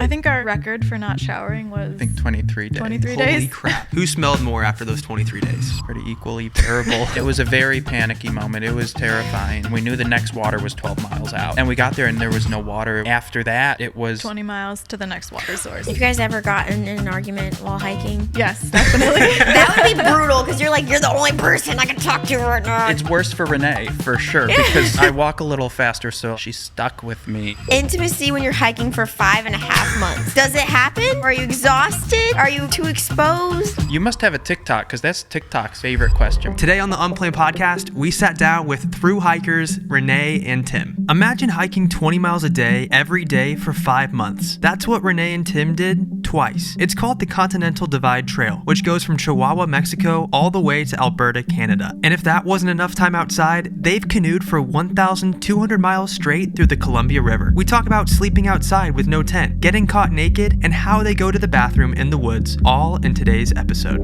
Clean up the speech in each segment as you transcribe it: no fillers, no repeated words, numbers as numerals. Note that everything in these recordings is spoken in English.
I think our record for not showering was... I think 23 days. 23 days. Holy crap. Who smelled more after those 23 days? Pretty equally terrible. It was a very panicky moment. It was terrifying. We knew the next water was 12 miles out. And we got there and there was no water. After that, it was... 20 miles to the next water source. Have you guys ever gotten in an argument while hiking? Yes, definitely. That would be brutal because you're the only person I can talk to right now. It's worse for Renee, for sure, because I walk a little faster, so she's stuck with me. Intimacy when you're hiking for 5.5 months. Does it happen? Are you exhausted? Are you too exposed? You must have a TikTok, because that's TikTok's favorite question. Today on the Unplanned podcast, we sat down with Thruhikers, Renee and Tim. Imagine hiking 20 miles a day, every day for 5 months. That's what Renee and Tim did twice. It's called the Continental Divide Trail, which goes from Chihuahua, Mexico, all the way to Alberta, Canada. And if that wasn't enough time outside, they've canoed for 1,200 miles straight through the Columbia River. We talk about sleeping outside with no tent, getting caught naked, and how they go to the bathroom in the woods, all in today's episode.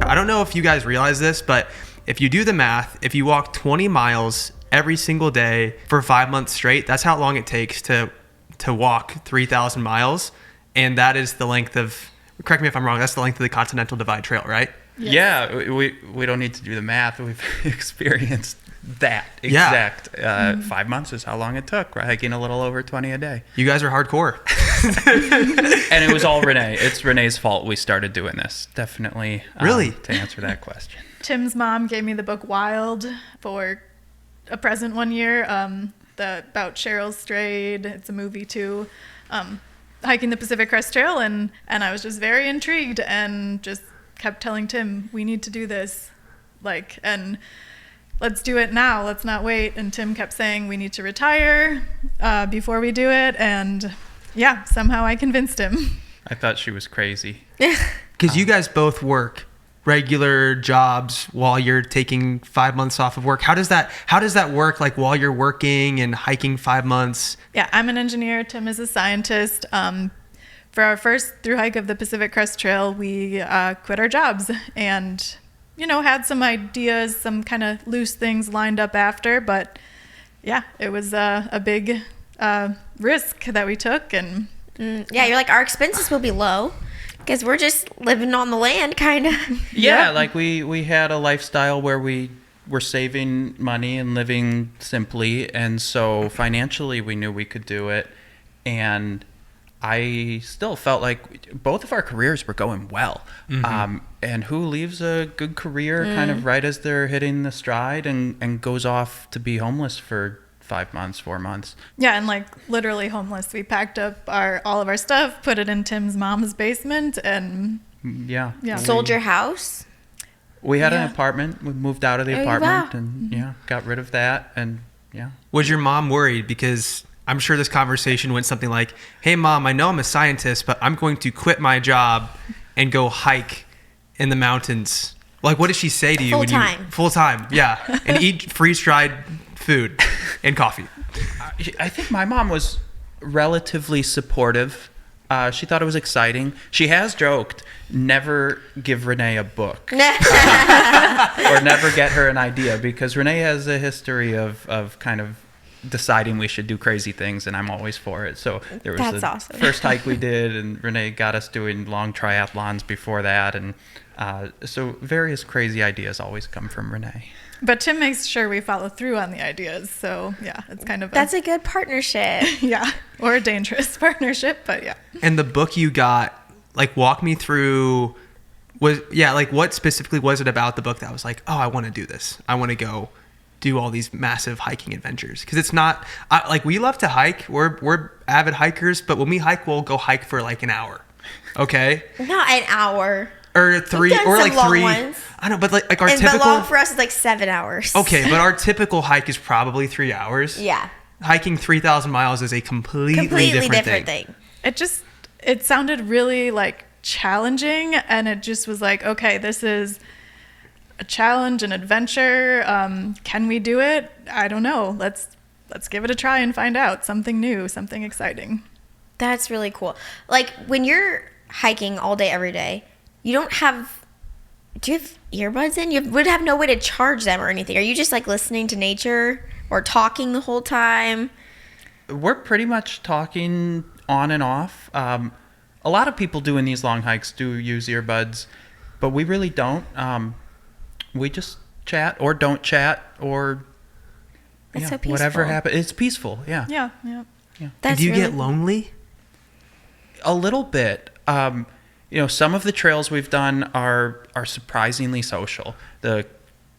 I don't know if you guys realize this, but if you do the math, if you walk 20 miles every single day for 5 months straight, that's how long it takes to walk 3,000 miles. And that is the length of, correct me if I'm wrong, that's the length of the Continental Divide Trail, right? Yes. Yeah, we don't need to do the math. We've experienced that exact 5 months is how long it took. We're hiking a little over 20 a day. You guys are hardcore. And it was all Renee. It's Renee's fault we started doing this. Definitely. Really? To answer that question. Tim's mom gave me the book Wild for a present one year, about Cheryl Strayed. It's a movie too. Hiking the Pacific Crest Trail, and I was just very intrigued and just kept telling Tim, we need to do this, and let's do it now, let's not wait. And Tim kept saying we need to retire before we do it, and yeah, somehow I convinced him. I thought she was crazy. Because you guys both work regular jobs while you're taking 5 months off of work. How does that work, while you're working and hiking 5 months? Yeah, I'm an engineer. Tim is a scientist. For our first through hike of the Pacific Crest Trail, we quit our jobs and, had some ideas, some kind of loose things lined up after. But yeah, it was a big risk that we took. And yeah, you're our expenses will be low because we're just living on the land, kind of. Yeah, we had a lifestyle where we were saving money and living simply. And so financially, we knew we could do it. And I still felt like both of our careers were going well. Mm-hmm. And who leaves a good career kind of right as they're hitting the stride and goes off to be homeless for 5 months, 4 months? Yeah, and literally homeless. We packed up all of our stuff, put it in Tim's mom's basement, and yeah. Sold your house? We had an apartment. We moved out of the apartment and Mm-hmm. got rid of that. And yeah. Was your mom worried? Because I'm sure this conversation went something like, hey, Mom, I know I'm a scientist, but I'm going to quit my job and go hike in the mountains. What did she say to you? Full time, yeah. And eat freeze-dried food and coffee. I think my mom was relatively supportive. She thought it was exciting. She has joked, never give Renee a book. Or never get her an idea, because Renee has a history of kind of deciding we should do crazy things, and I'm always for it. So there was awesome. First hike we did, and Renee got us doing long triathlons before that, and so various crazy ideas always come from Renee. But Tim makes sure we follow through on the ideas. So yeah, it's kind of that's a good partnership. Yeah, or a dangerous partnership, but yeah. And the book you got, walk me through, what specifically was it about the book that was oh, I want to do this. I want to go do all these massive hiking adventures. Because it's not, we love to hike. We're avid hikers, but when we hike, we'll go hike for an hour. Okay? Not an hour. Or 3, or long 3. Ones. I know, but our and typical. But long for us is 7 hours. Okay, but our typical hike is probably 3 hours. Yeah. Hiking 3,000 miles is a completely different thing. It sounded really challenging, and it just was okay, this is a challenge, an adventure. Can we do it? I don't know. Let's give it a try and find out. Something new, something exciting. That's really cool. When you're hiking all day, every day, do you have earbuds in? You would have no way to charge them or anything. Are you just listening to nature or talking the whole time? We're pretty much talking on and off. A lot of people doing these long hikes do use earbuds, but we really don't. We just chat or don't chat or It's so peaceful. whatever happens. It's peaceful. Yeah. Yeah, yeah. And do you get lonely? A little bit. Some of the trails we've done are surprisingly social. The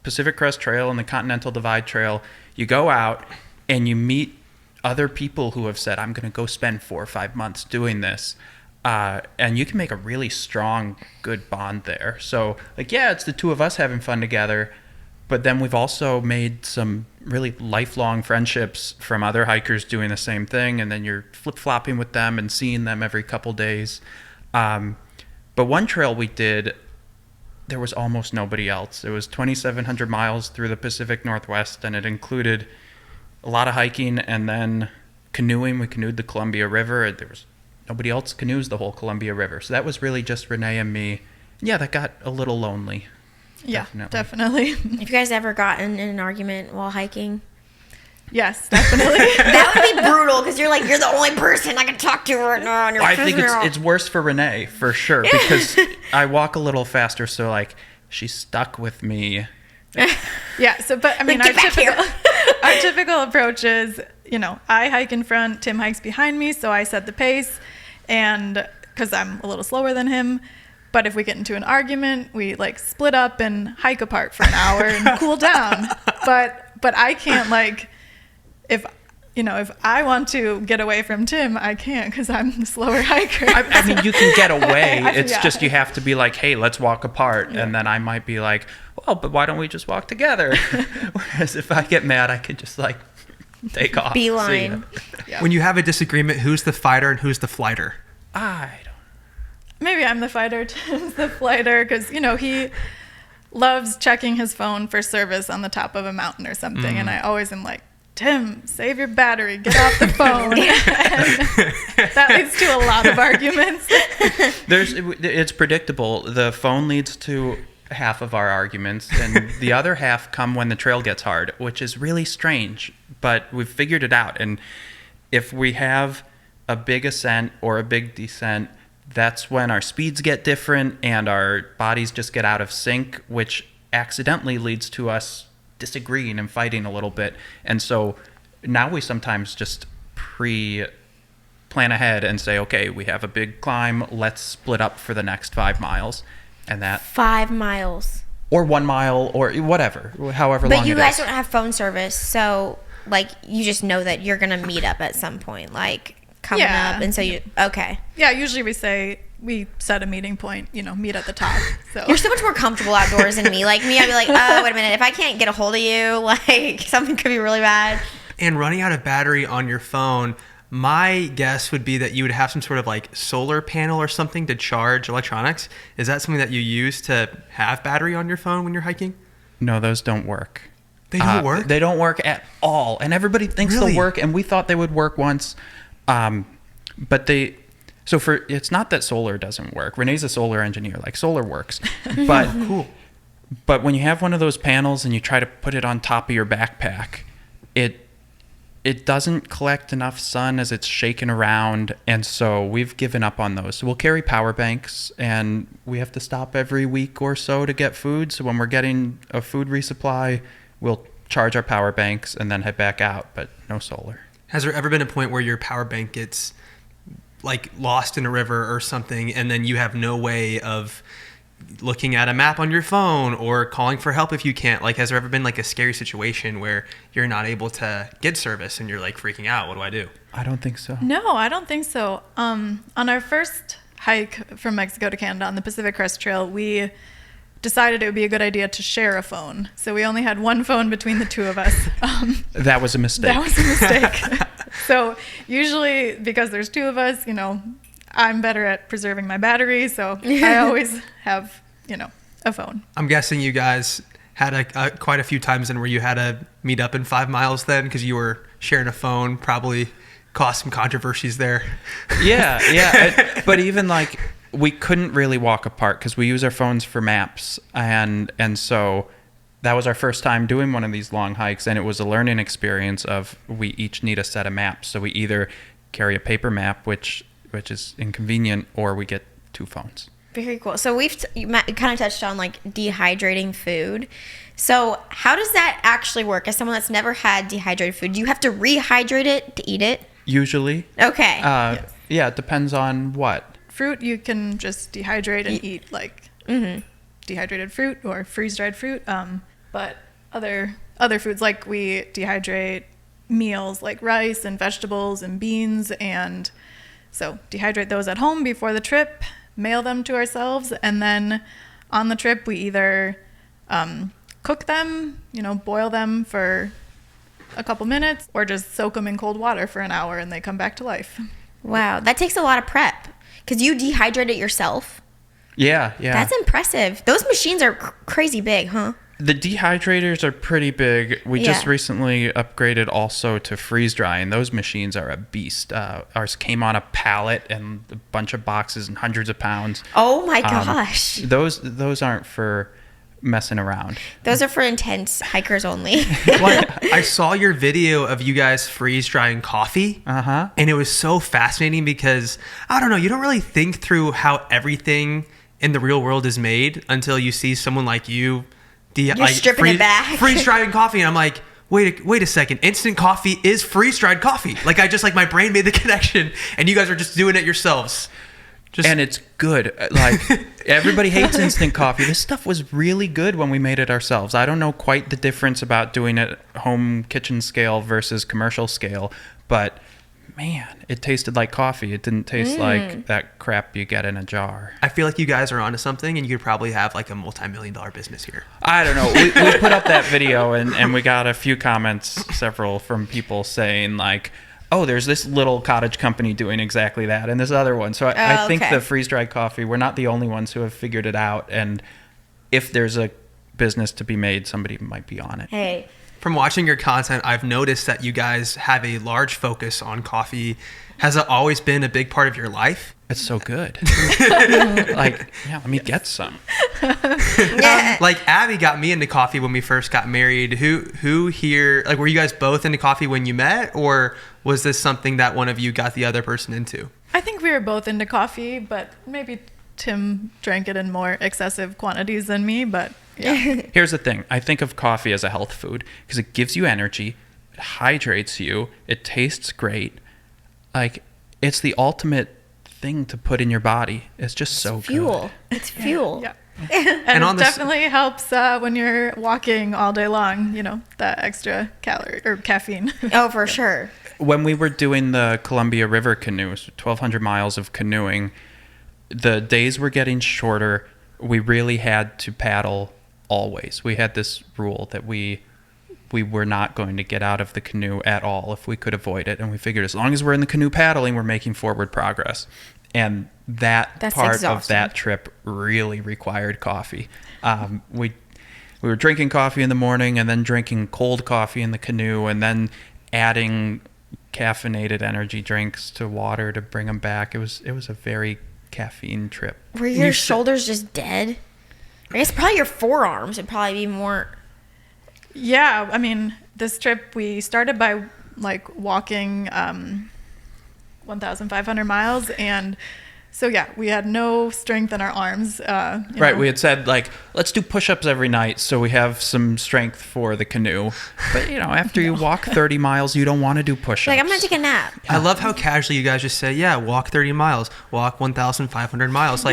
Pacific Crest Trail and the Continental Divide Trail, you go out and you meet other people who have said, I'm going to go spend 4 or 5 months doing this. And you can make a really strong, good bond there. So, it's the two of us having fun together. But then we've also made some really lifelong friendships from other hikers doing the same thing. And then you're flip-flopping with them and seeing them every couple days. But one trail we did, there was almost nobody else. It was 2,700 miles through the Pacific Northwest, and it included a lot of hiking and then canoeing. We canoed the Columbia River. There was nobody else canoes the whole Columbia River. So that was really just Renee and me. Yeah, that got a little lonely. Yeah, definitely. Have you guys ever gotten in an argument while hiking? Yes, definitely. That would be brutal because you're the only person I can talk to right now. And I think it's worse for Renee, for sure, because I walk a little faster, so she's stuck with me. Yeah, but I mean, our typical approach is, I hike in front, Tim hikes behind me, so I set the pace, and because I'm a little slower than him. But if we get into an argument, we split up and hike apart for an hour and cool down. But I can't if I want to get away from Tim, I can't because I'm the slower hiker. I mean, you can get away. It's just you have to be hey, let's walk apart. Yeah. And then I might be well, but why don't we just walk together? Whereas if I get mad, I could just take off. Beeline. Yeah. When you have a disagreement, who's the fighter and who's the flighter? I don't. Maybe I'm the fighter, Tim's the flighter, because, he loves checking his phone for service on the top of a mountain or something. And I always am Tim, save your battery, get off the phone. And that leads to a lot of arguments. It's predictable. The phone leads to half of our arguments, and the other half come when the trail gets hard, which is really strange. But we've figured it out. And if we have a big ascent or a big descent, that's when our speeds get different and our bodies just get out of sync, which accidentally leads to us disagreeing and fighting a little bit. And so now we sometimes just plan ahead and say, okay, we have a big climb, let's split up for the next 5 miles. And that 5 miles or 1 mile or whatever, however long it is. But you guys don't have phone service, so you just know that you're gonna meet up at some point, coming up, and so okay. Yeah, usually we set a meeting point, meet at the top. So you're so much more comfortable outdoors than me. I'd be oh, wait a minute, if I can't get a hold of you, something could be really bad. And running out of battery on your phone, my guess would be that you would have some sort of solar panel or something to charge electronics. Is that something that you use to have battery on your phone when you're hiking? No, those don't work. They don't work? They don't work at all. And everybody thinks they'll work, and we thought they would work once. But it's not that solar doesn't work. Renee's a solar engineer. Solar works. But cool. But when you have one of those panels and you try to put it on top of your backpack, it doesn't collect enough sun as it's shaking around, and so we've given up on those. So we'll carry power banks, and we have to stop every week or so to get food. So when we're getting a food resupply, we'll charge our power banks and then head back out, but no solar. Has there ever been a point where your power bank gets lost in a river or something, and then you have no way of looking at a map on your phone or calling for help if you can't? Has there ever been a scary situation where you're not able to get service and you're freaking out? What do I do? I don't think so. No, I don't think so. On our first hike from Mexico to Canada on the Pacific Crest Trail, we decided it would be a good idea to share a phone. So we only had one phone between the two of us. That was a mistake. So usually, because there's two of us, I'm better at preserving my battery, so I always have, a phone. I'm guessing you guys had quite a few times then where you had to meet up in 5 miles then because you were sharing a phone, probably caused some controversies there. Yeah. But even we couldn't really walk apart because we use our phones for maps, and so that was our first time doing one of these long hikes, and it was a learning experience of we each need a set of maps. So we either carry a paper map, which is inconvenient, or we get 2 phones. Very cool. So you kind of touched on like dehydrating food. So how does that actually work? As someone that's never had dehydrated food, do you have to rehydrate it to eat it? Usually. Okay. Yes. Yeah, it depends on what. Fruit, you can just dehydrate and eat like dehydrated fruit or freeze-dried fruit. But other foods, like we dehydrate meals like rice and vegetables and beans, and so dehydrate those at home before the trip, mail them to ourselves, and then on the trip we either cook them, boil them for a couple minutes, or just soak them in cold water for an hour and they come back to life. Wow, that takes a lot of prep because you dehydrate it yourself. Yeah. That's impressive. Those machines are crazy big, huh? The dehydrators are pretty big. We just recently upgraded also to freeze drying. Those machines are a beast. Ours came on a pallet and a bunch of boxes and hundreds of pounds. Oh my gosh. Those aren't for messing around. Those are for intense hikers only. Well, I saw your video of you guys freeze drying coffee. And it was so fascinating because, I don't know, you don't really think through how everything in the real world is made until you see someone like you stripping it back. freeze drying coffee, and I'm like, wait a second, instant coffee is freeze dried coffee. Like my brain made the connection, and you guys are just doing it yourselves. And it's good. Like, everybody hates instant coffee. This stuff was really good when we made it ourselves. I don't know quite the difference about doing it home kitchen scale versus commercial scale, but man, it tasted like coffee. It didn't taste like that crap you get in a jar. I feel like you guys are onto something, and you could probably have like a multi-million-dollar business here. I don't know. We put up that video, and we got a few comments, several from people saying like, oh, there's this little cottage company doing exactly that, and this other one. So I think the freeze-dried coffee, we're not the only ones who have figured it out, and if there's a business to be made, somebody might be on it. Hey. From watching your content, I've noticed that you guys have a large focus on coffee. Has it always been a big part of your life? It's so good. Let me get some. Like Abby got me into coffee when we first got married. Who here, like, were you guys both into coffee when you met, or was this something that one of you got the other person into? I think we were both into coffee, but maybe Tim drank it in more excessive quantities than me, but yeah. Here's the thing. I think of coffee as a health food because it gives you energy, it hydrates you, it tastes great. Like, it's the ultimate thing to put in your body. It's just so fuel. good. It's fuel. Yeah. And it definitely helps when you're walking all day long, that extra calorie or caffeine. Oh, for sure. When we were doing the Columbia River canoes, 1,200 miles of canoeing, the days were getting shorter. We really had to paddle always. We had this rule that we were not going to get out of the canoe at all if we could avoid it. And we figured as long as we're in the canoe paddling, we're making forward progress. And that's part exhausting. Of that trip really required coffee. We were drinking coffee in the morning and then drinking cold coffee in the canoe and then adding caffeinated energy drinks to water to bring them back. It was a very caffeine trip. Were your shoulders just dead? I guess probably your forearms would probably be more. Yeah, I mean, this trip we started by walking 1,500 miles, and so yeah, we had no strength in our arms. Right, we had said let's do push-ups every night so we have some strength for the canoe. But after you walk 30 miles, you don't want to do push-ups. I'm gonna take a nap. I love how casually you guys just say, yeah, walk 30 miles, walk 1,500 miles.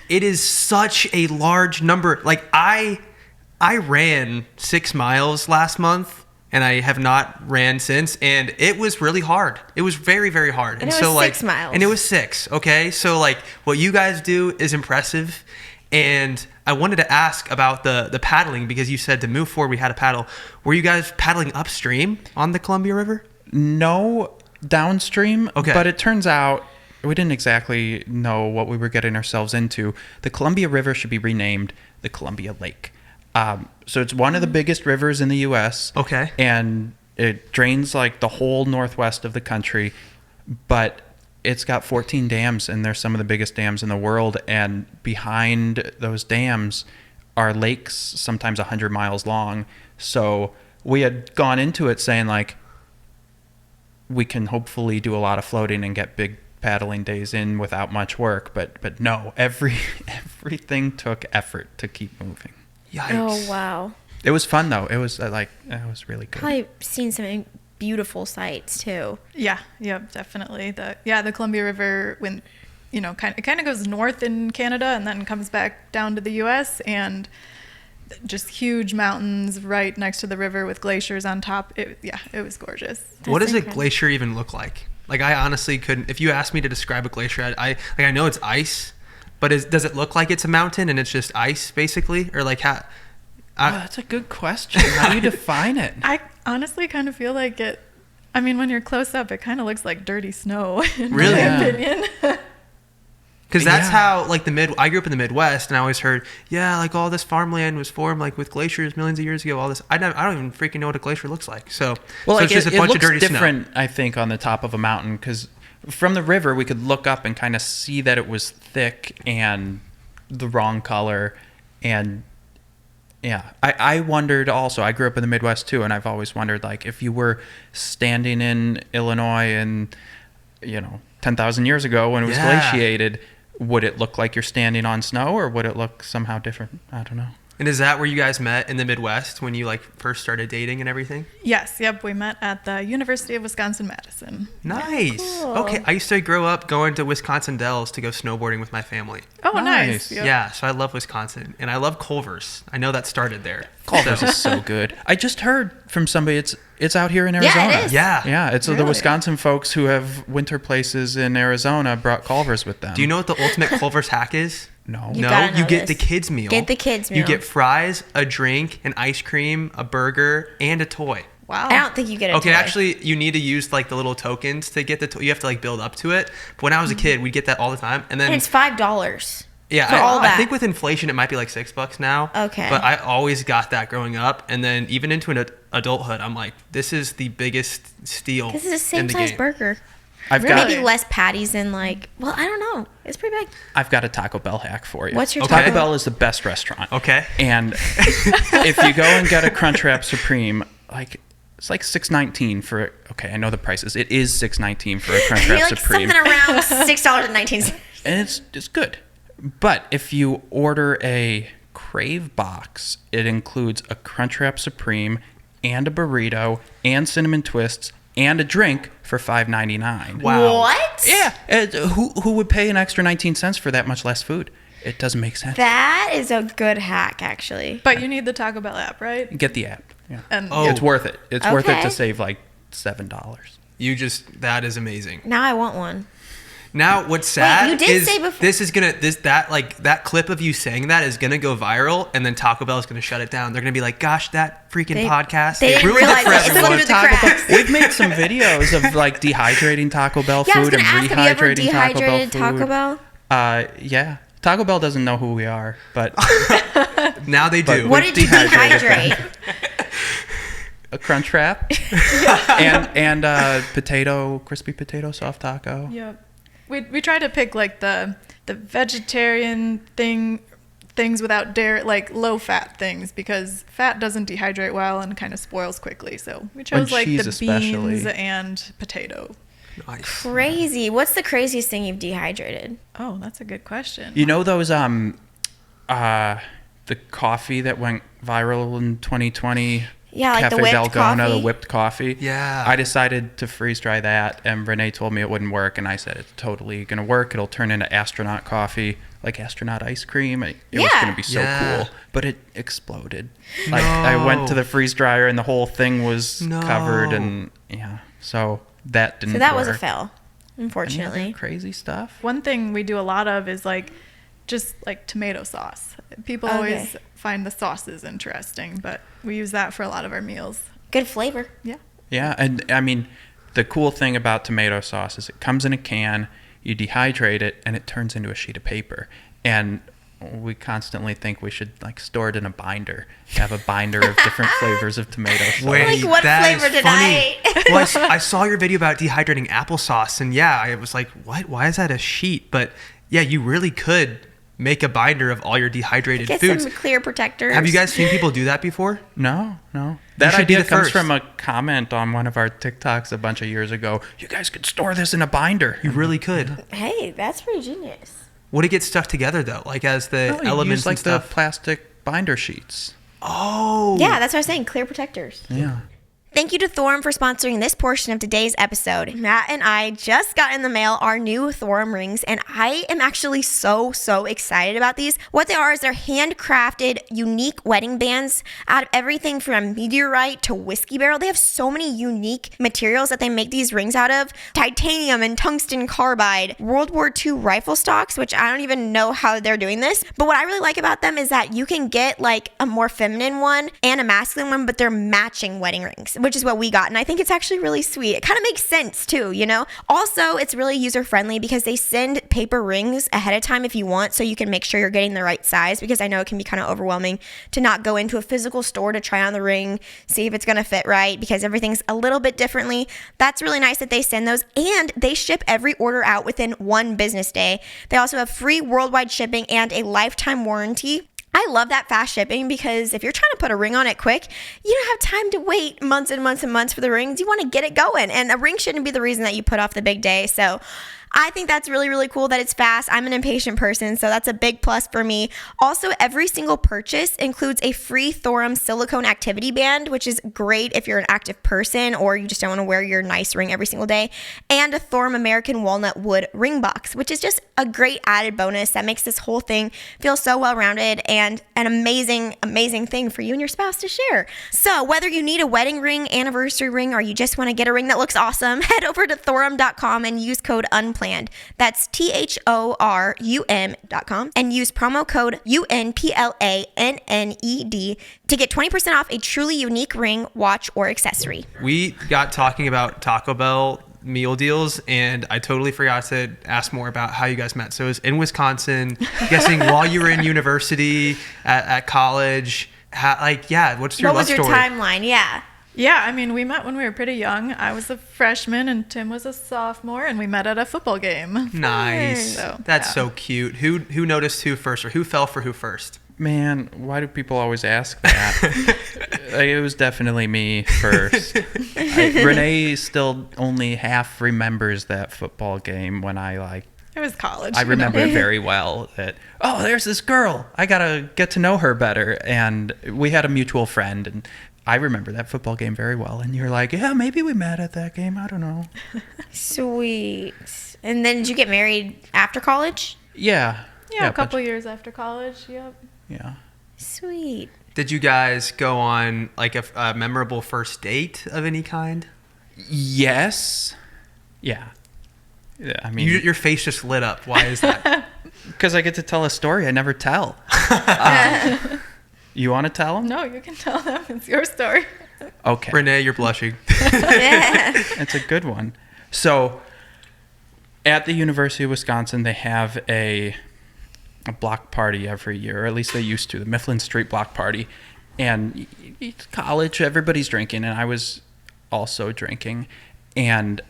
It is such a large number. I ran 6 miles last month, and I have not ran since, and it was really hard. It was very, very hard. And it was 6 miles. And it was 6, okay? So, what you guys do is impressive, and I wanted to ask about the paddling, because you said to move forward, we had to paddle. Were you guys paddling upstream on the Columbia River? No, downstream. Okay. But it turns out we didn't exactly know what we were getting ourselves into. The Columbia River should be renamed the Columbia Lake. So it's one of the biggest rivers in the U.S. Okay. And it drains the whole northwest of the country, but it's got 14 dams, and they're some of the biggest dams in the world. And behind those dams our lakes sometimes 100 miles long. So we had gone into it saying like, we can hopefully do a lot of floating and get big paddling days in without much work. But no, everything took effort to keep moving. Yikes. Oh, wow. It was fun though. It was it was really good. Probably seen some beautiful sights too. Yeah, definitely. The Columbia River, when it kind of goes north in Canada and then comes back down to the US, and just huge mountains right next to the river with glaciers on top. It was gorgeous. What does incredible. a glacier even look like? Like, I honestly couldn't. If you asked me to describe a glacier, I know it's ice, but does it look like it's a mountain and it's just ice basically, or like how? That's a good question. How do you define it? I honestly kind of feel like it. I mean, when you're close up, it kind of looks like dirty snow. In Really? my Yeah. opinion. Because that's Yeah. how, like, I grew up in the Midwest, and I always heard, yeah, like, all this farmland was formed, like, with glaciers millions of years ago, all this. I don't even freaking know what a glacier looks like. So, Well, so like it's just it a bunch of looks dirty different, snow. I think, on the top of a mountain, because from the river we could look up and kind of see that it was thick and the wrong color, and yeah, I wondered also. I grew up in the Midwest too, and I've always wondered, like, if you were standing in Illinois and 10,000 years ago when it was Yeah. glaciated, would it look like you're standing on snow, or would it look somehow different? I don't know. And is that where you guys met, in the Midwest, when you, like, first started dating and everything? Yes, we met at the University of Wisconsin-Madison. Nice. Cool. Okay, I used to grow up going to Wisconsin Dells to go snowboarding with my family. Oh, nice. Nice. Yep. Yeah, so I love Wisconsin, and I love Culver's. I know that started there. Culver's is so good. I just heard from somebody it's out here in Arizona. Yeah, it is. Yeah. Yeah, it's the Really? Wisconsin folks who have winter places in Arizona brought Culver's with them. Do you know what the ultimate Culver's hack is? No. You No, gotta you know get the this. kids meal. Get the kids You meal. get fries, a drink, an ice cream, a burger, and a toy. Wow. I don't think you get a Okay, toy. actually, you need to use like the little tokens to get the toy. You have to like build up to it. But when I was a kid, we'd get that all the time. And then And it's $5. yeah, for all I that. think with inflation, it might be like $6 now. Okay. But I always got that growing up, and then even into an adulthood, I'm like, this is the biggest steal. This is the in same the size game. burger. I've Really? got Maybe less patties and like, well, I don't know. It's pretty big. I've got a Taco Bell hack for you. What's your Okay. Taco Bell is the best restaurant. Okay. And if you go and get a Crunchwrap Supreme, like it's like $6.19 for okay, I know the prices. It is $6.19 for a Crunchwrap Like Supreme. something around $6.19. And it's good. But if you order a Crave box, it includes a Crunchwrap Supreme and a burrito and cinnamon twists and a drink for $5.99. Wow. What? Yeah, who would pay an extra 19 cents for that much less food? It doesn't make sense. That is a good hack, actually. But you need the Taco Bell app, right? Get the app. Yeah. And Oh. It's worth it. It's worth it Okay. to save like $7. That is amazing. Now I want one. Now, what's sad you did is say before- that clip of you saying that is gonna go viral, and then Taco Bell is gonna shut it down. They're gonna be like, "Gosh, that freaking podcast, they it didn't ruined it realize for it. It's everyone." under the Taco Bell. cracks. We've made some videos of like dehydrating Taco Bell Yeah, I was food gonna and ask, have you ever rehydrating Taco Bell dehydrated food. Taco Bell? Yeah. Taco Bell doesn't know who we are, but Now they do. What did you dehydrated dehydrate? a crunch wrap and crispy potato soft taco. Yep. We try to pick like the vegetarian things without dairy, like low fat things, because fat doesn't dehydrate well and kind of spoils quickly. So we chose like cheese the especially. beans and potato. Nice. Crazy. What's the craziest thing you've dehydrated? Oh, that's a good question. You know those the coffee that went viral in 2020? Yeah, like the Cafe whipped Dalgona, coffee? the whipped coffee. Yeah. I decided to freeze dry that, and Renee told me it wouldn't work, and I said it's totally gonna work. It'll turn into astronaut coffee, like astronaut ice cream. It was Yeah. gonna be so Yeah. cool, but it exploded. Like I went to the freeze dryer, and the whole thing was covered, and yeah, so that didn't. So that was a work. fail, Any unfortunately. other crazy stuff. One thing we do a lot of is like just like tomato sauce. People always Okay. find the sauces interesting, but we use that for a lot of our meals. Good flavor. Yeah. Yeah, and I mean, the cool thing about tomato sauce is it comes in a can, you dehydrate it, and it turns into a sheet of paper. And we constantly think we should like store it in a binder, have a binder of different flavors of tomato sauce. Wait, Like, what that is flavor did funny. I- Well, I saw your video about dehydrating applesauce, and yeah, I was like, what? Why is that a sheet? But yeah, you really could make a binder of all your dehydrated Get foods. some clear protectors. Have you guys seen people do that before? No. That should be idea the comes first. from a comment on one of our TikToks a bunch of years ago. You guys could store this in a binder. You really could. Hey, that's pretty genius. Would it get stuck together though? Like as the You elements use like and stuff? the plastic binder sheets. Oh. Yeah, that's what I was saying. Clear protectors. Yeah. Thank you to Thorum for sponsoring this portion of today's episode. Matt and I just got in the mail our new Thorum rings, and I am actually so excited about these. What they are is they're handcrafted, unique wedding bands out of everything from meteorite to whiskey barrel. They have so many unique materials that they make these rings out of. Titanium and tungsten carbide, World War II rifle stocks, which I don't even know how they're doing this. But what I really like about them is that you can get like a more feminine one and a masculine one, but they're matching wedding rings, which is what we got. And I think it's actually really sweet. It kind of makes sense too, you know? Also, it's really user friendly because they send paper rings ahead of time if you want, so you can make sure you're getting the right size, because I know it can be kind of overwhelming to not go into a physical store to try on the ring, see if it's going to fit right, because everything's a little bit differently. That's really nice that they send those, and they ship every order out within 1 business day. They also have free worldwide shipping and a lifetime warranty. I love that fast shipping, because if you're trying to put a ring on it quick, you don't have time to wait months and months and months for the rings. You want to get it going, and a ring shouldn't be the reason that you put off the big day. So I think that's really cool that it's fast. I'm an impatient person, so that's a big plus for me. Also, every single purchase includes a free Thorum silicone activity band, which is great if you're an active person or you just don't want to wear your nice ring every single day, and a Thorum American walnut wood ring box, which is just a great added bonus that makes this whole thing feel so well-rounded and an amazing thing for you and your spouse to share. So whether you need a wedding ring, anniversary ring, or you just want to get a ring that looks awesome, head over to thorum.com and use code Unplanned. That's THORUM.com and use promo code UNPLANNED to get 20% off a truly unique ring, watch, or accessory. We got talking about Taco Bell meal deals, and I totally forgot to ask more about how you guys met. So it was in Wisconsin, guessing while you were in university, at college. What's your What love was your story? timeline? Yeah. Yeah, I mean, we met when we were pretty young. I was a freshman and Tim was a sophomore, and we met at a football game. Nice. So, That's yeah. so cute. Who noticed who first, or who fell for who first? Man, why do people always ask that? It was definitely me first. Renee still only half remembers that football game when It was college. I you know? remember it very well that, oh, there's this girl. I got to get to know her better. And we had a mutual friend, and I remember that football game very well. And you're like, yeah, maybe we met at that game. I don't know. Sweet. And then did you get married after college? Yeah. Yeah, a couple years after college. Yep. Yeah. Sweet. Did you guys go on like a memorable first date of any kind? Yes. Yeah. I mean, Your face just lit up. Why is that? because I get to tell a story I never tell. You want to tell them? No, you can tell them. It's your story. Okay. Renee, you're blushing. Yeah. It's a good one. So, at the University of Wisconsin, they have a block party every year, or at least they used to, the Mifflin Street Block Party. And it's college, everybody's drinking, and I was also drinking. And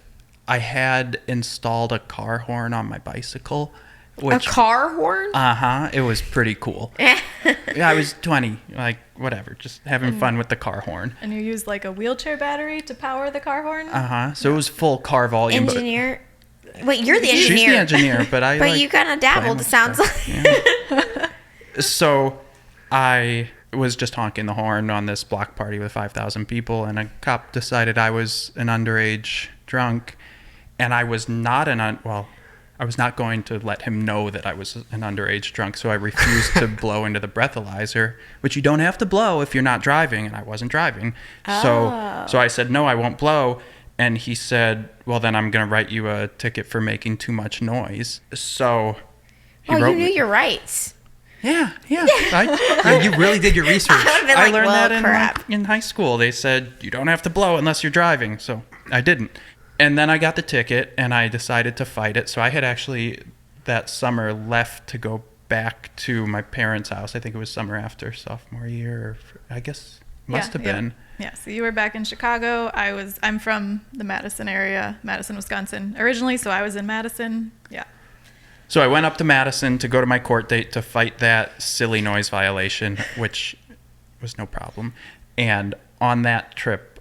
I had installed a car horn on my bicycle. A car horn? Uh-huh. It was pretty cool. Yeah, I was 20, like, whatever, just having fun with the car horn. And you used like a wheelchair battery to power the car horn? Uh-huh. So it was full car volume. but- Engineer? Wait, you're the She's engineer. the engineer, but I But like you kind of dabbled, playing with sounds stuff. like. Yeah. So I was just honking the horn on this block party with 5,000 people, and a cop decided I was an underage drunk, and I was not I was not going to let him know that I was an underage drunk, so I refused to blow into the breathalyzer, which you don't have to blow if you're not driving, and I wasn't driving. So I said, no, I won't blow. And he said, well, then I'm going to write you a ticket for making too much noise. So he Oh, wrote you knew me. your rights. Yeah. You really did your research. I would have been I like, learned well, that crap. in high school. They said, you don't have to blow unless you're driving. So I didn't. And then I got the ticket, and I decided to fight it. So I had actually that summer left to go back to my parents' house. I think it was summer after sophomore year. I guess must have been. Yeah, so you were back in Chicago. I'm from the Madison area, Madison, Wisconsin originally, so I was in Madison. Yeah. So I went up to Madison to go to my court date to fight that silly noise violation, which was no problem. And on that trip,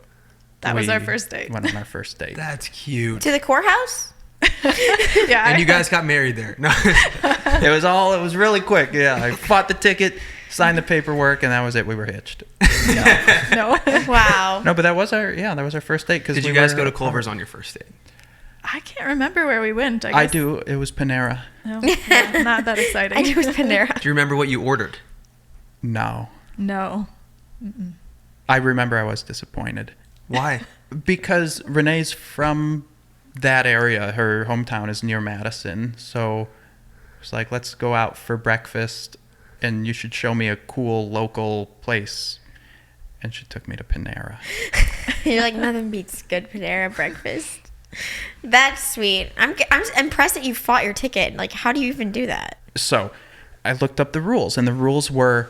That was our first date. Went on our first date. That's cute. To the courthouse? Yeah. And you guys got married there. No. It was really quick. Yeah, I bought the ticket, signed the paperwork, and that was it. We were hitched. No. Wow. No, but that was our first date. Did you guys go to Culver's on your first date? I can't remember where we went. I guess. do. It was Panera. No, not that exciting. I knew it was Panera. Do you remember what you ordered? No. No. I remember I was disappointed. Why? Because Renee's from that area. Her hometown is near Madison. So it's like, let's go out for breakfast and you should show me a cool local place. And she took me to Panera. You're like, nothing beats good Panera breakfast. That's sweet. I'm impressed that you fought your ticket. Like, how do you even do that? So I looked up the rules, and the rules were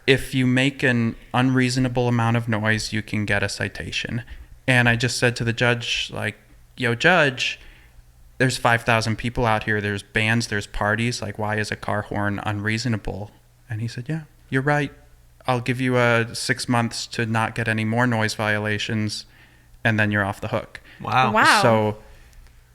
if you make an unreasonable amount of noise, you can get a citation. And I just said to the judge, like, yo, judge, there's 5,000 people out here. There's bands, there's parties. Like, why is a car horn unreasonable? And he said, yeah, you're right. I'll give you 6 months to not get any more noise violations, and then you're off the hook. Wow. So,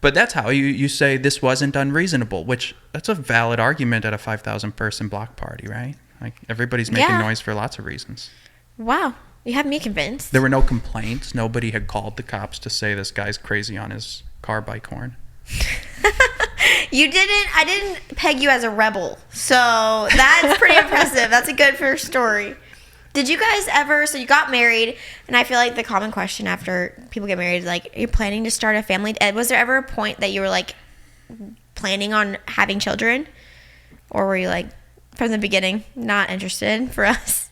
but that's how you say this wasn't unreasonable, which that's a valid argument at a 5,000 person block party, right? Like, everybody's making noise for lots of reasons. Wow. You have me convinced. There were no complaints. Nobody had called the cops to say this guy's crazy on his car bike horn. I didn't peg you as a rebel. So that's pretty impressive. That's a good first story. Did you guys ever, so you got married, and I feel like the common question after people get married is like, are you planning to start a family? Was there ever a point that you were like planning on having children? Or were you like, from the beginning, not interested for us?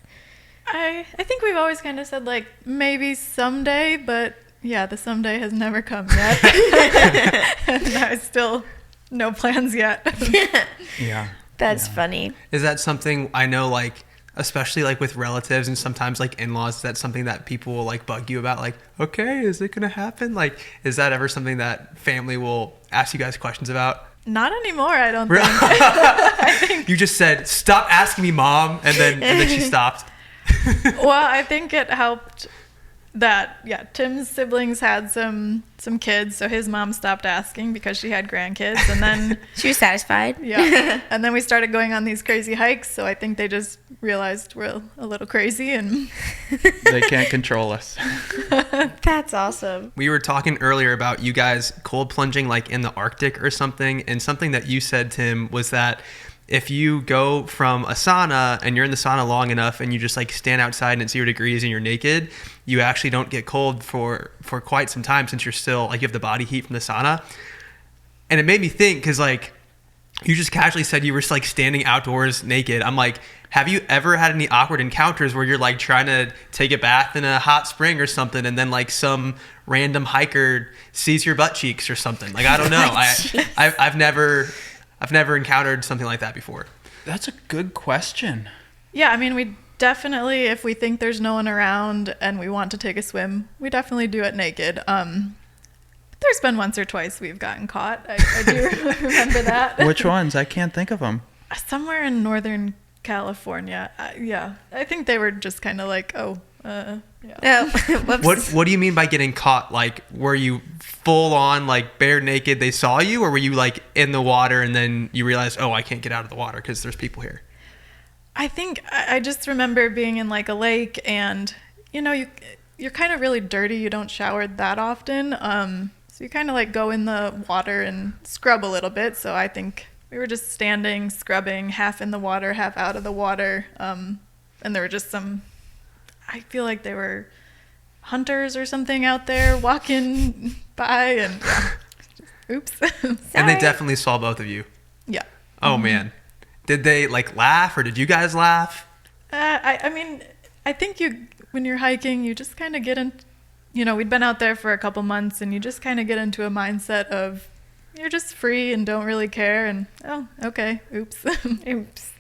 I think we've always kind of said like maybe someday, but yeah, the someday has never come yet. And I still no plans yet. Yeah. That's funny. Is that something, I know, like, especially like with relatives and sometimes like in-laws, that's something that people will like bug you about, like, okay, is it gonna happen? Like, is that ever something that family will ask you guys questions about? Not anymore, I don't think. I think. You just said, stop asking me, Mom, and then she stopped. Well, I think it helped that Tim's siblings had some kids, so his mom stopped asking because she had grandkids, and then She was satisfied. yeah, and then we started going on these crazy hikes, so I think they just realized we're a little crazy, and They can't control us. That's awesome. We were talking earlier about you guys cold plunging like in the Arctic or something, and something that you said, Tim, was that if you go from a sauna and you're in the sauna long enough and you just like stand outside and it's 0 degrees and you're naked, you actually don't get cold for quite some time, since you're still like, you have the body heat from the sauna. And it made me think, because like you just casually said you were just like standing outdoors naked. I'm like, have you ever had any awkward encounters where you're like trying to take a bath in a hot spring or something, and then like some random hiker sees your butt cheeks or something? Like, I don't know. I've never encountered something like that before. That's a good question. yeah, I mean, we definitely, if we think there's no one around and we want to take a swim, we definitely do it naked. There's been once or twice we've gotten caught. I do remember that. Which ones? I can't think of them. Somewhere in Northern California. Yeah, I think they were just kind of like, yeah. Oh, whoops. What do you mean by getting caught? Like, were you full on like bare naked, they saw you, or were you like in the water and then you realized, oh, I can't get out of the water because there's people here? I think I just remember being in like a lake, and you know, you're kind of really dirty. You don't shower that often. So you kind of like go in the water and scrub a little bit. So I think we were just standing, scrubbing, half in the water, half out of the water. And there were just I feel like they were hunters or something out there walking by, and oops. And they definitely saw both of you. Yeah. Oh man. Did they like laugh, or did you guys laugh? I mean, I think when you're hiking, you just kind of get in, you know, we'd been out there for a couple months, and you just kind of get into a mindset of you're just free and don't really care, and oh, okay, oops. Oops.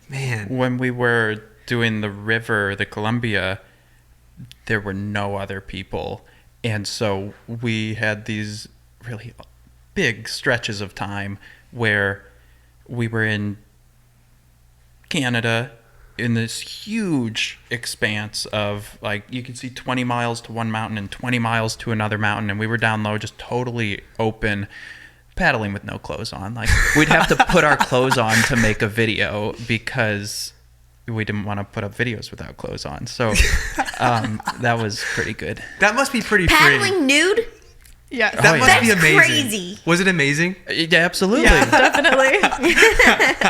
Man. When we were doing the Columbia, there were no other people. And so we had these really big stretches of time where we were in Canada in this huge expanse of, like, you could see 20 miles to one mountain and 20 miles to another mountain, and we were down low, just totally open, paddling with no clothes on. Like, we'd have to put our clothes on to make a video because we didn't want to put up videos without clothes on. So that was pretty good. That must be pretty Paddling free. nude? Yeah. That must be That's amazing. crazy. Was it amazing? Yeah, absolutely. Yeah, definitely.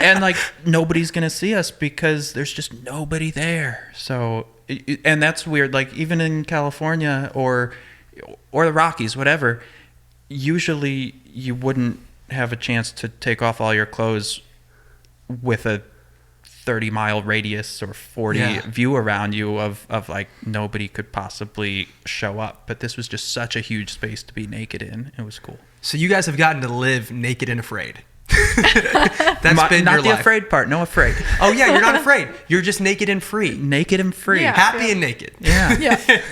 And like, nobody's gonna see us because there's just nobody there. So, and that's weird. Like, even in California or the Rockies, whatever, usually you wouldn't have a chance to take off all your clothes with a 30-mile radius or 40 view around you of like nobody could possibly show up. But this was just such a huge space to be naked in. It was cool. So you guys have gotten to live naked and afraid. That's been not your the life. afraid part. No afraid. Oh yeah, you're not afraid. You're just naked and free. Naked and free. Yeah. Happy and naked. Yeah. Yeah.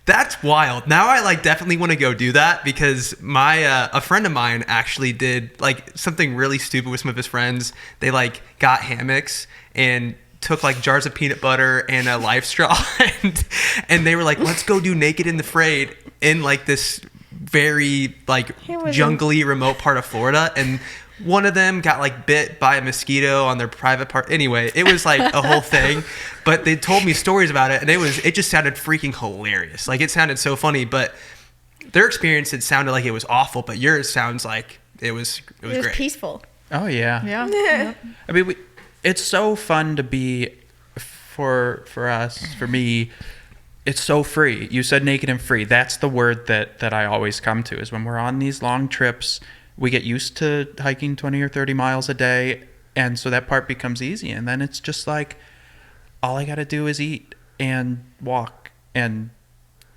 That's wild. Now I like definitely want to go do that because my a friend of mine actually did like something really stupid with some of his friends. They like got hammocks and took like jars of peanut butter and a life straw and they were like, let's go do naked in the frayed in like this very like jungly remote part of Florida. And one of them got like bit by a mosquito on their private part. Anyway, it was like a whole thing, but they told me stories about it and it just sounded freaking hilarious. Like, it sounded so funny, but their experience, it sounded like it was awful, but yours sounds like it was great. Peaceful. Oh yeah. Yeah. Yep. I mean, it's so fun to be for us, for me. It's so free. You said naked and free. That's the word that I always come to, is when we're on these long trips, we get used to hiking 20 or 30 miles a day. And so that part becomes easy. And then it's just like, all I got to do is eat and walk and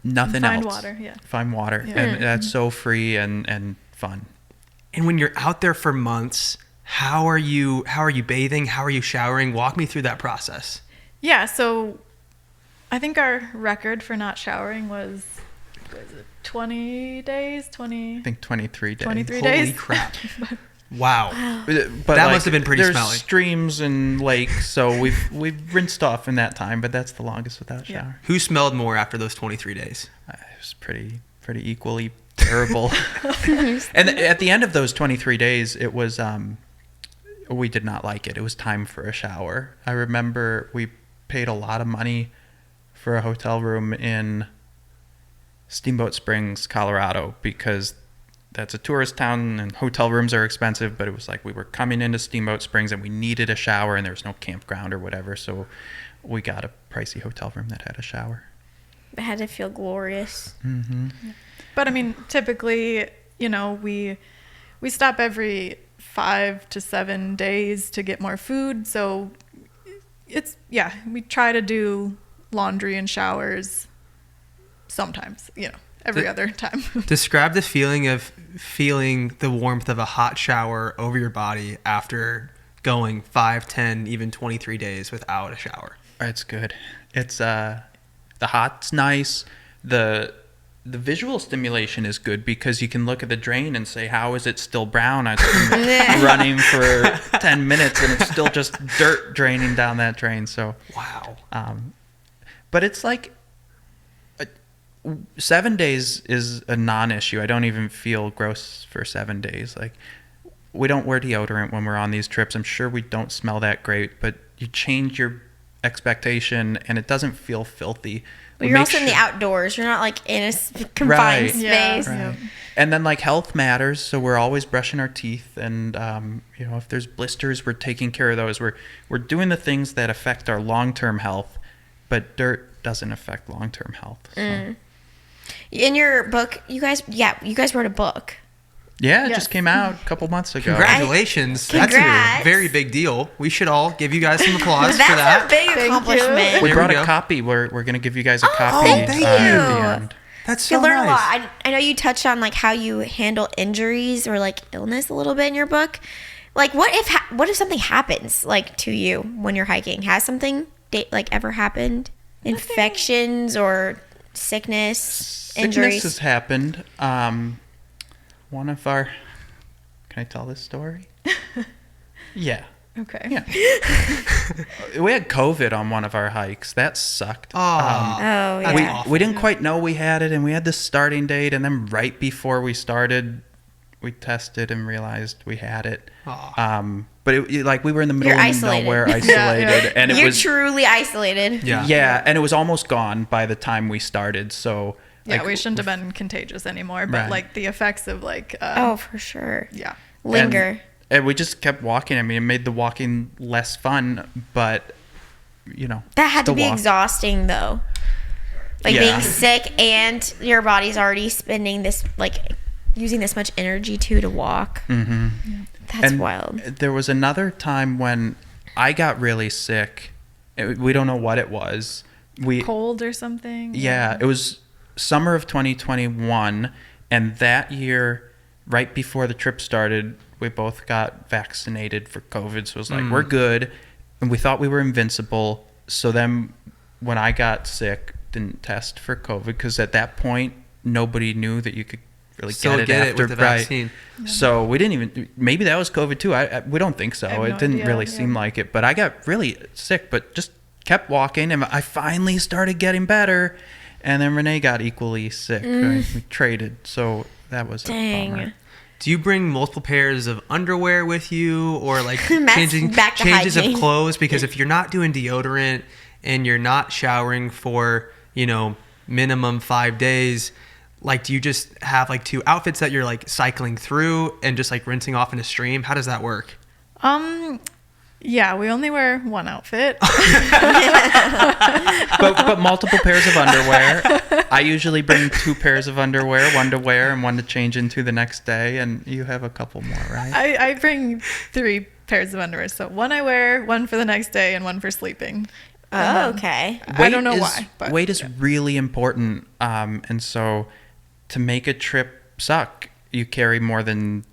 nothing else. Find water, yeah. Find water. Yeah. And that's so free and fun. And when you're out there for months, how are you bathing? How are you showering? Walk me through that process. Yeah, so I think our record for not showering was it 20 days? I think 23 days. 23 Holy days. crap. Wow. But That must have been pretty there's smelly. Streams and lakes, so we've rinsed off in that time, but that's the longest without a Yeah. shower. Who smelled more after those 23 days? It was pretty equally terrible. And at the end of those 23 days, it was we did not like it. It was time for a shower. I remember we paid a lot of money for a hotel room in Steamboat Springs, Colorado, because that's a tourist town and hotel rooms are expensive, but it was like we were coming into Steamboat Springs and we needed a shower and there was no campground or whatever, so we got a pricey hotel room that had a shower. It had to feel glorious. Mm-hmm. But I mean, typically, we stop every 5 to 7 days to get more food. So we try to do laundry and showers sometimes, every other time. Describe the feeling of feeling the warmth of a hot shower over your body after going 5, 10, even 23 days without a shower. It's good. It's the hot's nice. The visual stimulation is good because you can look at the drain and say, how is it still brown? I've been running for 10 minutes and it's still just dirt draining down that drain. So Wow. But it's like 7 days is a non-issue. I don't even feel gross for 7 days. Like, we don't wear deodorant when we're on these trips. I'm sure we don't smell that great, but you change your expectation and it doesn't feel filthy. But you're also in the outdoors. You're not like in a confined Right. space. Yeah. Right. And then like health matters, so we're always brushing our teeth, and if there's blisters, we're taking care of those. We're doing the things that affect our long-term health, but dirt doesn't affect long-term health. So. In your book, you guys wrote a book. Yeah, it Yes. just came out a couple months ago. Congratulations. Congrats. That's a very big deal. We should all give you guys some applause for That's that. a big Thank accomplishment. We There brought we a go. copy. We're going to give you guys a copy thank at you. the end. That's so You learn nice. a lot. I know you touched on like how you handle injuries or like illness a little bit in your book. Like, what if something happens like to you when you're hiking? Has something like ever happened? Infections or sickness, injuries? Sickness has happened. One of our Can I tell this story? Yeah. Okay. Yeah. We had COVID on one of our hikes. That sucked. Oh, That's yeah. awful. We didn't quite know we had it, and we had the starting date, and then right before we started, we tested and realized we had it. But like we were in the middle You're of isolated. nowhere, Yeah, isolated, yeah. and it You're was truly isolated. Yeah. and it was almost gone by the time we started. So Yeah, like, we shouldn't have been contagious anymore, but Right. like the effects of like Oh, for sure. yeah. Linger. And we just kept walking. I mean, it made the walking less fun, but That had to still be walk. exhausting, though. Like Yeah. being sick and your body's already spending this, like, using this much energy to walk. Mm-hmm. That's wild. There was another time when I got really sick. We don't know what it was. Cold or something. Yeah, it was summer of 2021, and that year, right before the trip started, we both got vaccinated for COVID. So it was like, we're good, and we thought we were invincible. So then when I got sick, didn't test for COVID, because at that point, nobody knew that you could really Still get it get it after with the vaccine. So we didn't even, maybe that was COVID too. We don't think so. I have It no didn't idea, really yeah. seem like it, but I got really sick, but just kept walking, and I finally started getting better. And then Renee got equally sick. We traded, so that was a Dang. bummer. Do you bring multiple pairs of underwear with you, or like That's changing back to changes hygiene. of clothes? Because if you're not doing deodorant and you're not showering for, minimum 5 days, like, do you just have like 2 outfits that you're like cycling through and just like rinsing off in a stream? How does that work? Yeah, we only wear one outfit. But multiple pairs of underwear. I usually bring 2 pairs of underwear, one to wear and one to change into the next day. And you have a couple more, right? I bring 3 pairs of underwear. So one I wear, one for the next day, and one for sleeping. Oh, okay. I don't know why, but weight is yeah. really important, and so to make a trip suck, you carry more than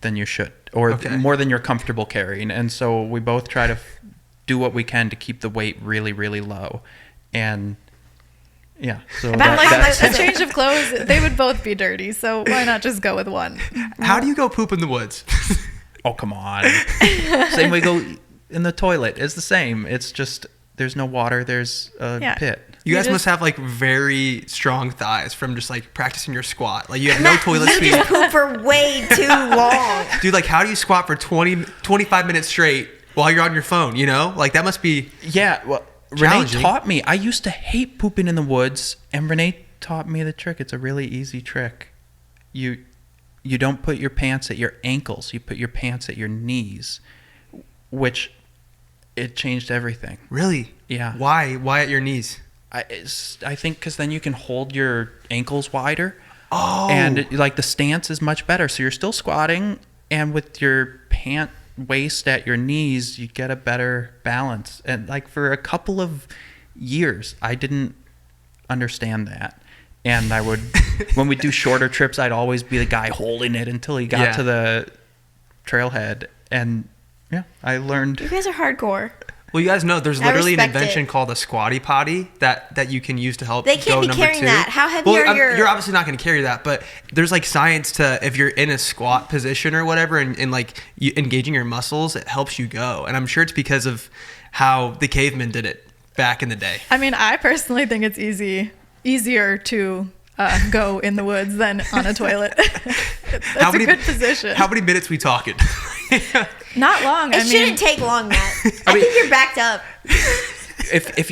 you should, or Okay. more than you're comfortable carrying. And so we both try to do what we can to keep the weight really, really low. And yeah, so About like that's a change of clothes, they would both be dirty. So why not just go with one? How do you go poop in the woods? oh come on, same way go in the toilet. It's the same. It's just there's no water. There's a Yeah. pit. You guys just- must have like very strong thighs from just like practicing your squat. Like you have no toilet You seat. just poop for way too long. Dude, like how do you squat for 25 minutes straight while you're on your phone, Like that must be Yeah, well, Renee Challenging. taught me. I used to hate pooping in the woods, and Renee taught me the trick. It's a really easy trick. You don't put your pants at your ankles. You put your pants at your knees, which it changed everything. really. Yeah. Why at your knees? I think because then you can hold your ankles wider. Oh. And like the stance is much better. So you're still squatting, and with your pant waist at your knees, you get a better balance. And like for a couple of years, I didn't understand that. And I would, when we do shorter trips, I'd always be the guy holding it until he got Yeah. to the trailhead. And yeah, I learned. You guys are hardcore. Well, you guys know there's I literally an respect invention it. called a squatty potty that you can use to help. They can't go be number carrying 2. that. How heavy Well, are your- You're obviously not going to carry that, but there's like science to if you're in a squat position or whatever, and like you engaging your muscles, it helps you go. And I'm sure it's because of how the cavemen did it back in the day. I mean, I personally think it's easier to go in the woods than on a toilet. That's a good position. How many minutes we talking? Not long. It I mean, shouldn't take long, Matt. I think you're backed up. If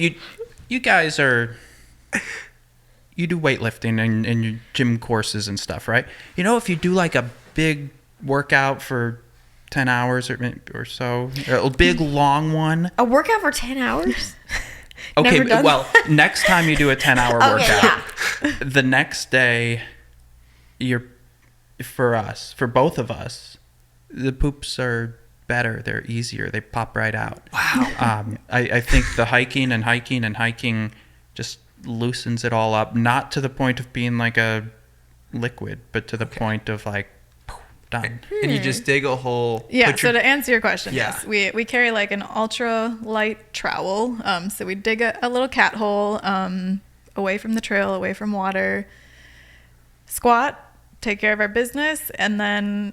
you guys are, you do weightlifting and your gym courses and stuff, right? If you do like a big workout for 10 hours or so, a big long one. A workout for 10 hours? Okay, Never done well, next time you do a 10-hour Okay, workout, the next day, for both of us, the poops are better. They're easier. They pop right out. Wow. I think the hiking just loosens it all up. Not to the point of being like a liquid, but to the point of like, done. And you just dig a hole. yeah. put So your- to answer your question, Yeah. yes, we carry like an ultra light trowel. So we dig a little cat hole away from the trail, away from water. Squat, take care of our business, and then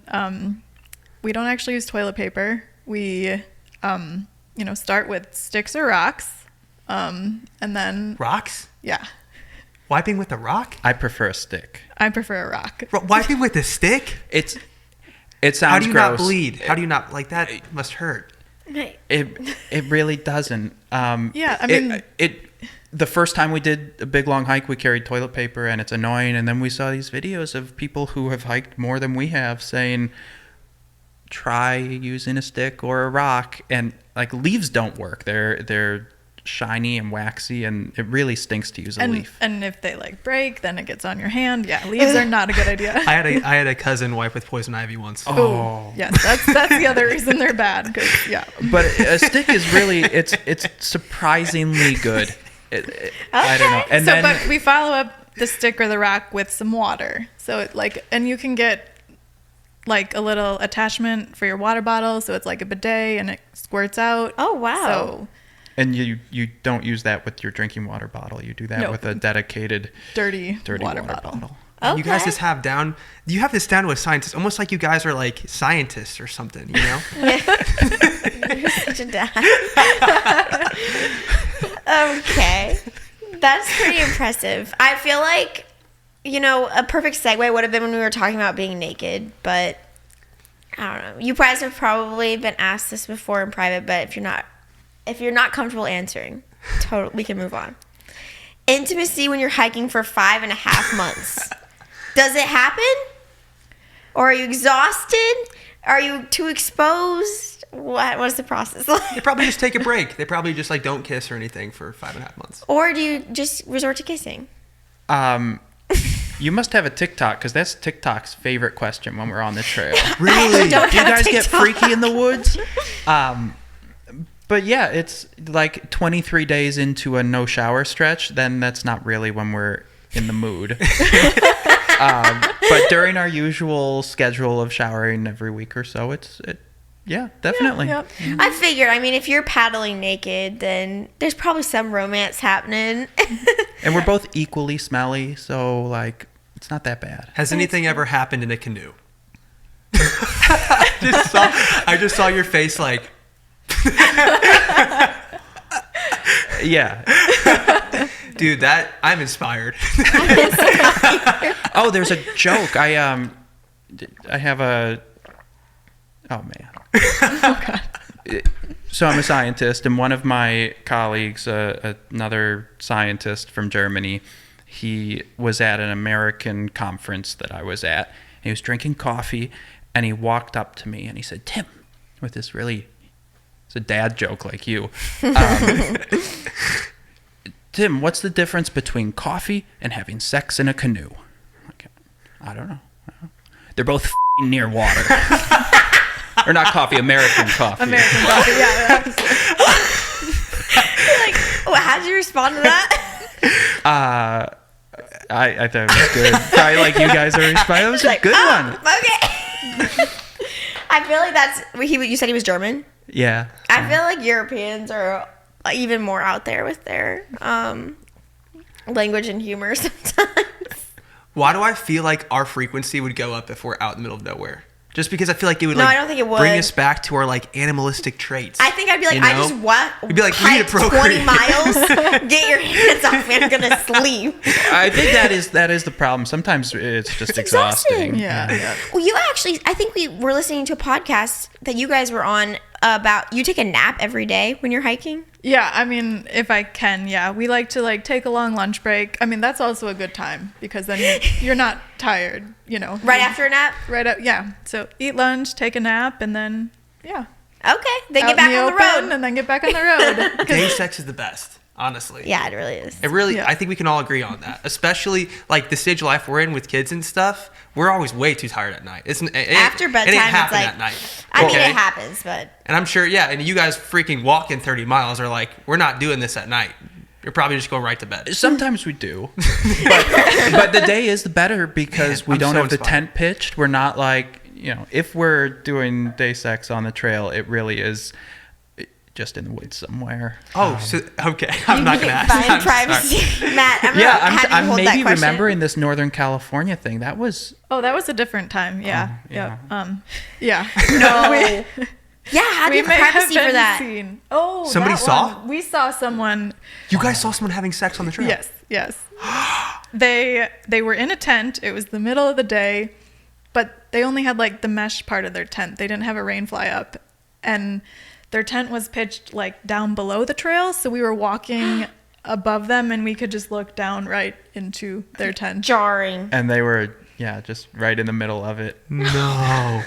we don't actually use toilet paper. We, start with sticks or rocks, and then Rocks? yeah, Wiping with a rock? I prefer a stick. I prefer a rock. Wiping with a stick? It sounds How do you gross. not bleed? How do you not, like, that must hurt. It really doesn't. Yeah, I mean, the first time we did a big long hike, we carried toilet paper, and it's annoying. And then we saw these videos of people who have hiked more than we have saying, try using a stick or a rock. And like, leaves don't work. They're shiny and waxy, and it really stinks to use a leaf. And if they like break, then it gets on your hand. Yeah, leaves are not a good idea. I had a cousin wipe with poison ivy once. Oh, yes, that's the other reason they're bad. 'Cause, yeah, But a stick is really it's surprisingly good. I don't know. And but we follow up the stick or the rock with some water. So and you can get like a little attachment for your water bottle. So it's like a bidet and it squirts out. Oh, wow. So. And you don't use that with your drinking water bottle. You do that with a dedicated dirty water bottle. Okay. You guys just have you have this down to a scientist, almost like you guys are like scientists or something, you know? You're such a dad. Okay. That's pretty impressive. I feel like, a perfect segue would have been when we were talking about being naked, but I don't know. You guys have probably been asked this before in private, but if you're not comfortable answering, we can move on. Intimacy when you're hiking for 5.5 months. Does it happen? Or are you exhausted? Are you too exposed? What's the process like? They probably just take a break. They probably just like don't kiss or anything for 5.5 months. Or do you just resort to kissing? You must have a TikTok, because that's TikTok's favorite question when we're on the trail. Really? Do you guys get freaky in the woods? But yeah, it's like 23 days into a no shower stretch, then that's not really when we're in the mood. But during our usual schedule of showering every week or so, yeah, definitely. Yeah. I figured, if you're paddling naked, then there's probably some romance happening. And we're both equally smelly, so like, it's not that bad. Has anything ever happened in a canoe? I just saw your face like... Yeah. Dude, I'm inspired. Oh, there's a joke. I have a... Oh, man. Oh, God. So I'm a scientist, and one of my colleagues, another scientist from Germany, he was at an American conference that I was at. And he was drinking coffee, and he walked up to me, and he said, "Tim," with this really... It's a dad joke like you. "Tim, what's the difference between coffee and having sex in a canoe?" Okay. I don't know. They're both near water. Or not coffee, American coffee. American coffee, yeah. How'd you respond to that? I thought it was good. Probably like you guys are responding. That was a good one. Okay. I feel like you said he was German? Yeah. I feel like Europeans are even more out there with their language and humor sometimes. Why do I feel like our frequency would go up if we're out in the middle of nowhere? Just because I feel like it would I don't think it would. bring us back to our like animalistic traits. I think I'd be like, I just You'd be like, we need to hiked procreate. 20 miles. Get your hands off me. I'm going to sleep. I think that is the problem. Sometimes it's just exhausting. Yeah. Well, I think we were listening to a podcast that you guys were on about you take a nap every day when you're hiking. Yeah, if I can, yeah. We like to take a long lunch break. That's also a good time because then you're not tired, Right after a nap? Right up, yeah. So eat lunch, take a nap, and then, yeah. Okay, then Out get back in on the open, road. and then get back on the road. Day sex is the best, honestly. Yeah, it really is. Yeah. I think we can all agree on that. Especially like the stage of life we're in with kids and stuff. We're always way too tired at night. After bedtime, it ain't it's happen like, at night. It happens, but... And I'm sure, yeah, and you guys freaking walking 30 miles are like, we're not doing this at night. You're probably just going right to bed. Sometimes we do. but the day is better because we I'm don't so have the inspired. tent pitched. We're not like, if we're doing day sex on the trail, it really is just in the woods somewhere. Oh, so okay. I'm not going to ask. Find I'm privacy. sorry. Matt, I'm Yeah, gonna have you I'm hold that maybe question. remembering this Northern California thing. That was Oh, that was a different time. Yeah. Oh, yeah. Yep. Yeah. No. Yeah, how do you have privacy for that? Seen. Oh, Somebody that saw? one. We saw someone. You guys saw someone having sex on the trail? Yes. They were in a tent. It was the middle of the day, but they only had like the mesh part of their tent. They didn't have a rain fly up, and their tent was pitched like down below the trail, so we were walking above them and we could just look down right into their tent. Jarring. and they were just right in the middle of it. No.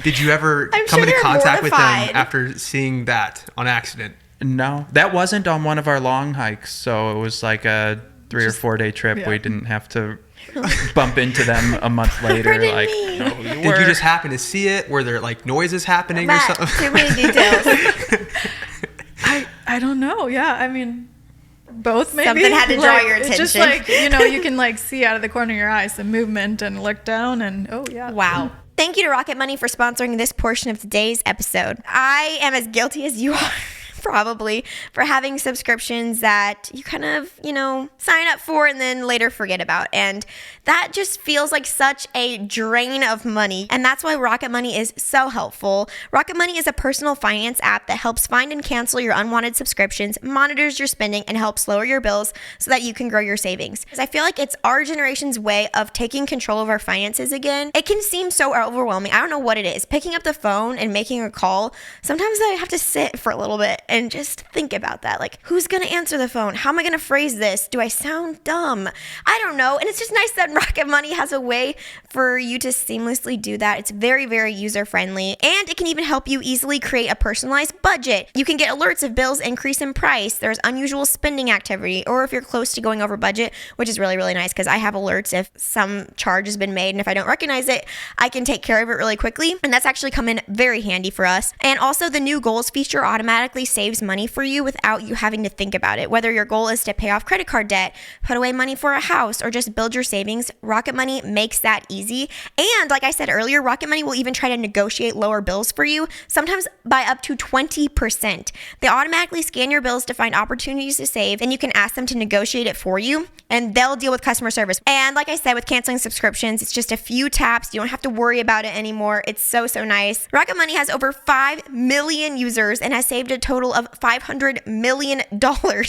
Did you ever I'm come sure into you're contact with mortified. them after seeing that on accident? No, that wasn't on one of our long hikes, so it was like a 3 or 4 day trip. yeah. We didn't have to bump into them a month later. Pardon Like, me. no, you Did were. you just happen to see it? Were there like noises happening Matt, or something? too many details. I don't know. Yeah, I mean, both maybe. Something had to draw Like, your it's just attention. like, you can like see out of the corner of your eye some movement and look down and oh yeah. Wow. Thank you to Rocket Money for sponsoring this portion of today's episode. I am as guilty as you are, probably, for having subscriptions that you kind of, sign up for and then later forget about. And that just feels like such a drain of money. And that's why Rocket Money is so helpful. Rocket Money is a personal finance app that helps find and cancel your unwanted subscriptions, monitors your spending, and helps lower your bills so that you can grow your savings. Because I feel like it's our generation's way of taking control of our finances again. It can seem so overwhelming. I don't know what it is. Picking up the phone and making a call, sometimes I have to sit for a little bit and just think about that. Like, who's going to answer the phone? How am I going to phrase this? Do I sound dumb? I don't know. And it's just nice that Rocket Money has a way for you to seamlessly do that. It's very, very user friendly, and it can even help you easily create a personalized budget. You can get alerts if bills increase in price, there's unusual spending activity, or if you're close to going over budget, which is really, really nice because I have alerts if some charge has been made, and if I don't recognize it, I can take care of it really quickly. And that's actually come in very handy for us. And also the new goals feature automatically saves money for you without you having to think about it. Whether your goal is to pay off credit card debt, put away money for a house, or just build your savings, Rocket Money makes that easy. And like I said earlier, Rocket Money will even try to negotiate lower bills for you, sometimes by up to 20%. They automatically scan your bills to find opportunities to save, and you can ask them to negotiate it for you, and they'll deal with customer service. And like I said, with canceling subscriptions, it's just a few taps. You don't have to worry about it anymore. It's so, so nice. Rocket Money has over 5 million users and has saved a total of $500 million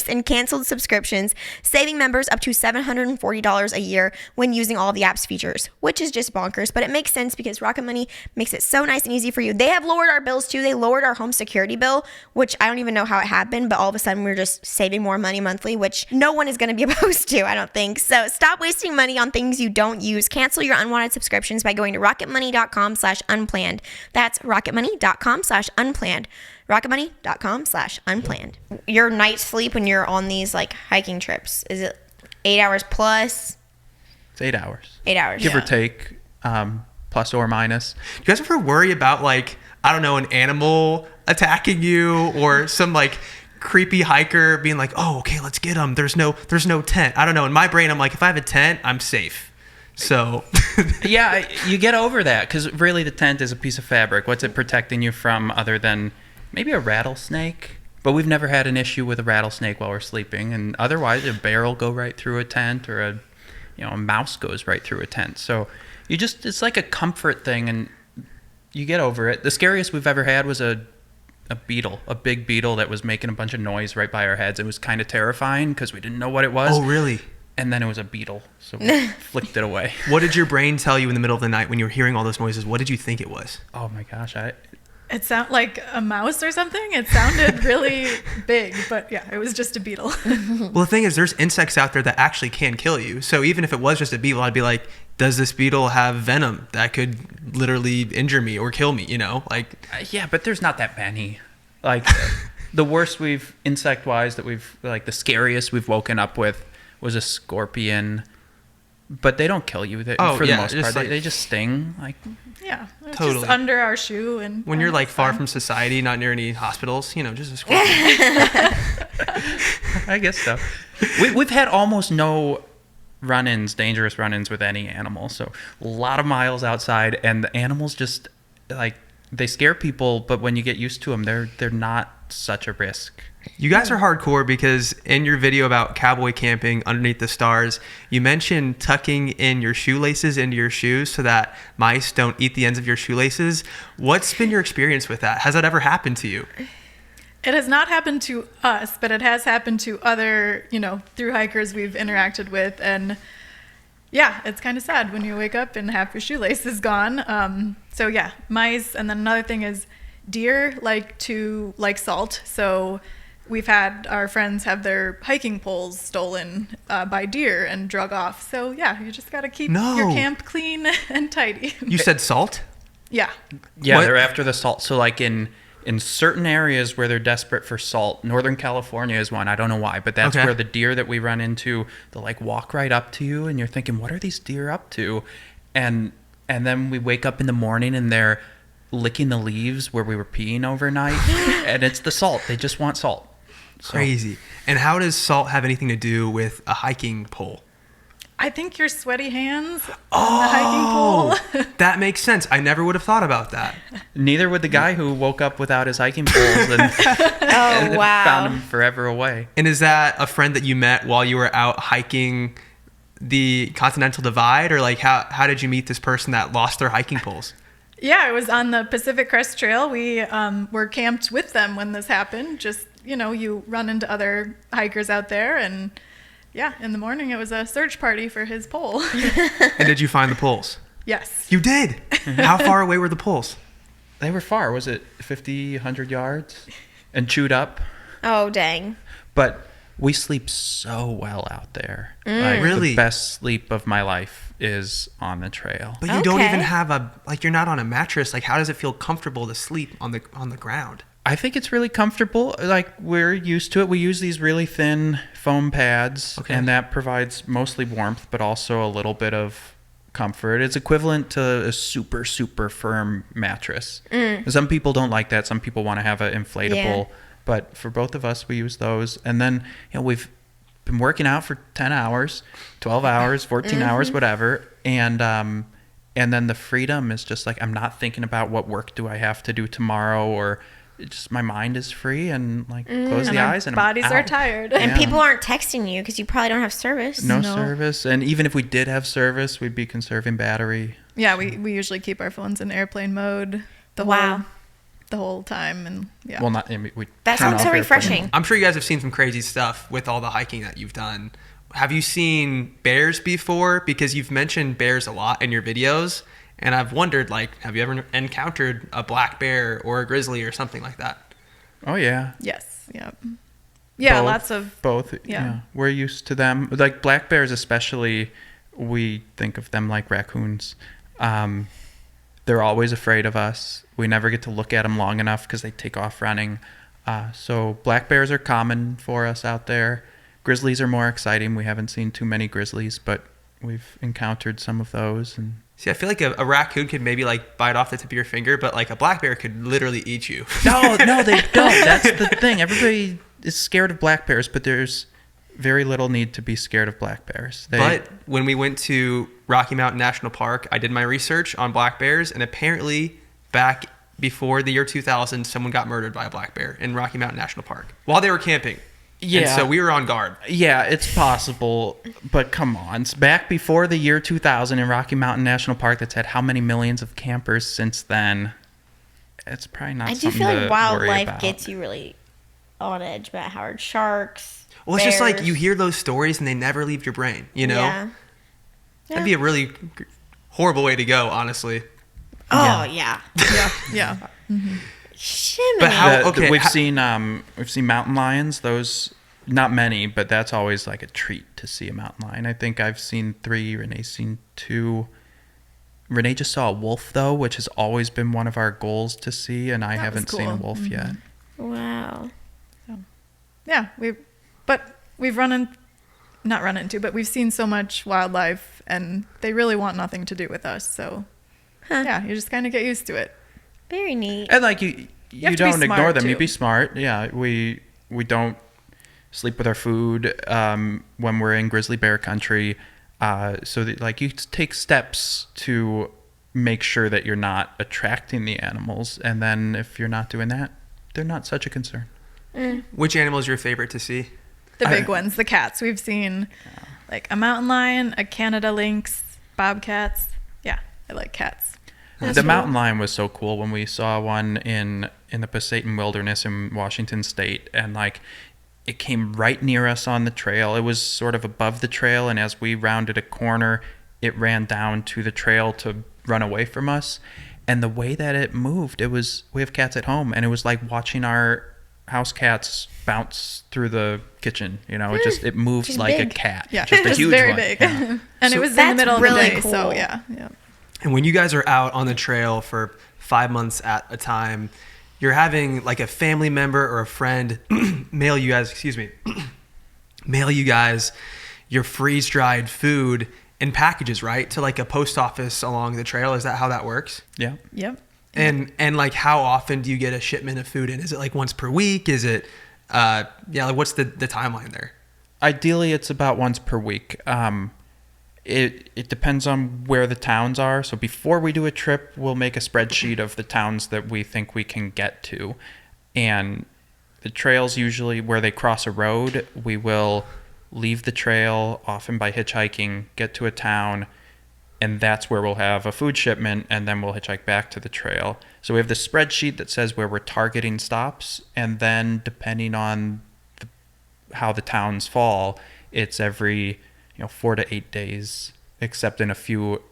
in canceled subscriptions, saving members up to $740 a year when using all the app's features, which is just bonkers, but it makes sense because Rocket Money makes it so nice and easy for you. They have lowered our bills too. They lowered our home security bill, which I don't even know how it happened, but all of a sudden we're just saving more money monthly, which no one is going to be opposed to, I don't think. So stop wasting money on things you don't use. Cancel your unwanted subscriptions by going to rocketmoney.com/unplanned. That's rocketmoney.com/unplanned. rocketmoney.com/unplanned. Your night's sleep when you're on these like hiking trips, is it 8 hours plus? It's 8 hours. 8 hours. Give or take, plus or minus. Do you guys ever worry about like, I don't know, an animal attacking you or some like creepy hiker being like, oh, okay, let's get him. There's no tent. I don't know. In my brain, I'm like, if I have a tent, I'm safe. So Yeah, you get over that because really the tent is a piece of fabric. What's it protecting you from other than maybe a rattlesnake? But we've never had an issue with a rattlesnake while we're sleeping. And otherwise, a bear will go right through a tent, or a mouse goes right through a tent. So it's like a comfort thing, and you get over it. The scariest we've ever had was a beetle, a big beetle that was making a bunch of noise right by our heads. It was kind of terrifying because we didn't know what it was. Oh, really? And then it was a beetle, so we flicked it away. What did your brain tell you in the middle of the night when you were hearing all those noises? What did you think it was? Oh my gosh, It sounded like a mouse or something. It sounded really big, but yeah, it was just a beetle. Well, the thing is, there's insects out there that actually can kill you. So even if it was just a beetle, I'd be like, does this beetle have venom that could literally injure me or kill me? yeah, but there's not that many. Like the worst insect-wise the scariest we've woken up with was a scorpion. But they don't kill you for the most part. They just sting. Yeah, it's Totally. just under our shoe. And when you're like far fine. from society, not near any hospitals, just a scorpion. I guess so. We've had almost no dangerous run-ins with any animal. So a lot of miles outside, and the animals just they scare people. But when you get used to them, they're not such a risk. You guys are hardcore because in your video about cowboy camping underneath the stars, you mentioned tucking in your shoelaces into your shoes so that mice don't eat the ends of your shoelaces. What's been your experience with that? Has that ever happened to you? It has not happened to us, but it has happened to other, through hikers we've interacted with. And yeah, it's kind of sad when you wake up and half your shoelace is gone. So yeah, mice. And then another thing is deer like salt. So we've had our friends have their hiking poles stolen by deer and drug off. So yeah, you just got to keep your camp clean and tidy. You said salt? Yeah. Yeah, What? they're after the salt. So like in certain areas where they're desperate for salt, Northern California is one. I don't know why, but that's where the deer that we run into, they'll like walk right up to you and you're thinking, what are these deer up to? And then we wake up in the morning and they're licking the leaves where we were peeing overnight and it's the salt. They just want salt. So, Crazy. And how does salt have anything to do with a hiking pole? I think your sweaty hands on the hiking pole. That makes sense. I never would have thought about that. neither would the guy who woke up without his hiking poles and, and wow. found him forever away. And is that a friend that you met while you were out hiking the Continental Divide? Or like how did you meet this person that lost their hiking poles? Yeah, it was on the Pacific Crest Trail. We were camped with them when this happened. Just, you run into other hikers out there. And yeah, in the morning, it was a search party for his pole. And did you find the poles? Yes. You did? How far away were the poles? They were far. Was it 50, 100 yards? And chewed up. Oh, dang. But we sleep so well out there. Like, Really? The best sleep of my life is on the trail. But you don't Okay. even have you're not on a mattress. Like, how does it feel comfortable to sleep on the ground? I think it's really comfortable. Like, we're used to it. We use these really thin foam pads, Okay. and that provides mostly warmth, but also a little bit of comfort. It's equivalent to a super, super firm mattress. Some people don't like that. Some people want to have an inflatable. Yeah. But for both of us, we use those. And then, we've been working out for 10 hours, 12 hours, 14 hours, whatever. And then the freedom is just like, I'm not thinking about what work do I have to do tomorrow, or it just my mind is free and like close And the our eyes and bodies I'm are out. tired. And Yeah. people aren't texting you because you probably don't have service. No No. service. And even if we did have service, we'd be conserving battery. Yeah, we usually keep our phones in airplane mode the whole time. And yeah. Well, not, I mean, we That turn sounds off so airplane refreshing. mode. I'm sure you guys have seen some crazy stuff with all the hiking that you've done. Have you seen bears before? Because you've mentioned bears a lot in your videos. And I've wondered, like, have you ever encountered a black bear or a grizzly or something like that? Oh, yeah. Yes. Yep. Yeah, Both- lots of. Both. Yeah. We're used to them. Like black bears especially, we think of them like raccoons. They're always afraid of us. We never get to look at them long enough because they take off running. So black bears are common for us out there. Grizzlies are more exciting. We haven't seen too many grizzlies, but we've encountered some of those. And See, I feel like a raccoon could maybe like bite off the tip of your finger, but like a black bear could literally eat you. no, they don't. That's the thing. Everybody is scared of black bears, but there's very little need to be scared of black bears. But when we went to Rocky Mountain National Park, I did my research on black bears, and apparently back before the year 2000, someone got murdered by a black bear in Rocky Mountain National Park while they were camping. Yeah. And so we were on guard. Yeah, it's possible, but come on. It's back before the year 2000 in Rocky Mountain National Park that's had how many millions of campers since then? It's probably not I do something feel to like worry wildlife about. gets you really on edge about Howard sharks. Well, it's just like bears. you hear those stories and they never leave your brain, you know? Yeah. That'd be a really horrible way to go, honestly. Oh, yeah. Yeah. Shimmy. But how- okay, we've seen mountain lions. Those, not many, but that's always like a treat to see a mountain lion. I think I've seen 3. Renee's seen 2. Renee just saw a wolf though, which has always been one of our goals to see, and I That was haven't seen a cool. wolf yet. Wow. Yeah. We've but we've seen so much wildlife, and they really want nothing to do with us. So yeah, you just kind of get used to it. Very neat. And like you have to be don't ignore smart, them. You too. be smart. Yeah, we don't sleep with our food when we're in grizzly bear country. So that, like, you take steps to make sure that you're not attracting the animals, and then if you're not doing that, they're not such a concern. Which animal is your favorite to see? The big ones, the cats. We've seen like a mountain lion, a Canada lynx, bobcats. Yeah, I like cats. The mountain lion was so cool when we saw one in the Pasayten Wilderness in Washington State, and like it came right near us on the trail. It was sort of above the trail, and as we rounded a corner, it ran down to the trail to run away from us. And the way that it moved, we have cats at home, and it was like watching our house cats bounce through the kitchen. It moved She's like big. a cat. Yeah, just a it's huge very one. big. Yeah. And So it was in the that's middle of really the day, cool. so yeah. And when you guys are out on the trail for 5 months at a time, you're having like a family member or a friend mail you guys your freeze-dried food in packages, right? To like a post office along the trail. Is that how that works? Yeah. Yep. And like how often do you get a shipment of food in? Is it like once per week? Is it like what's the timeline there? Ideally, it's about once per week. It depends on where the towns are. So before we do a trip, we'll make a spreadsheet of the towns that we think we can get to. And the trails usually where they cross a road, we will leave the trail, often by hitchhiking, get to a town, and that's where we'll have a food shipment, and then we'll hitchhike back to the trail. So we have the spreadsheet that says where we're targeting stops, and then depending on how the towns fall, it's every 4 to 8 days, except in a few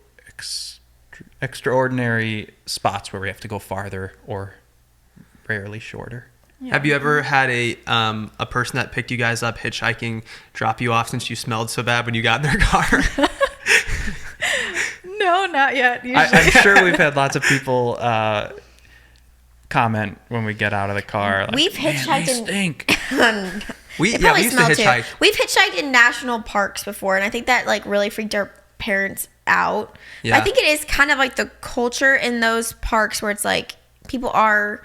extraordinary spots where we have to go farther or rarely shorter. Yeah. Have you ever had a person that picked you guys up hitchhiking drop you off since you smelled so bad when you got in their car? No, not yet. Usually. I'm sure we've had lots of people comment when we get out of the car. Like, We've hitchhiked they stink. We It probably used to smelled too. hitchhike. We've hitchhiked in national parks before, and I think that like really freaked our parents out. But Yeah. I think it is kind of like the culture in those parks where it's like people are,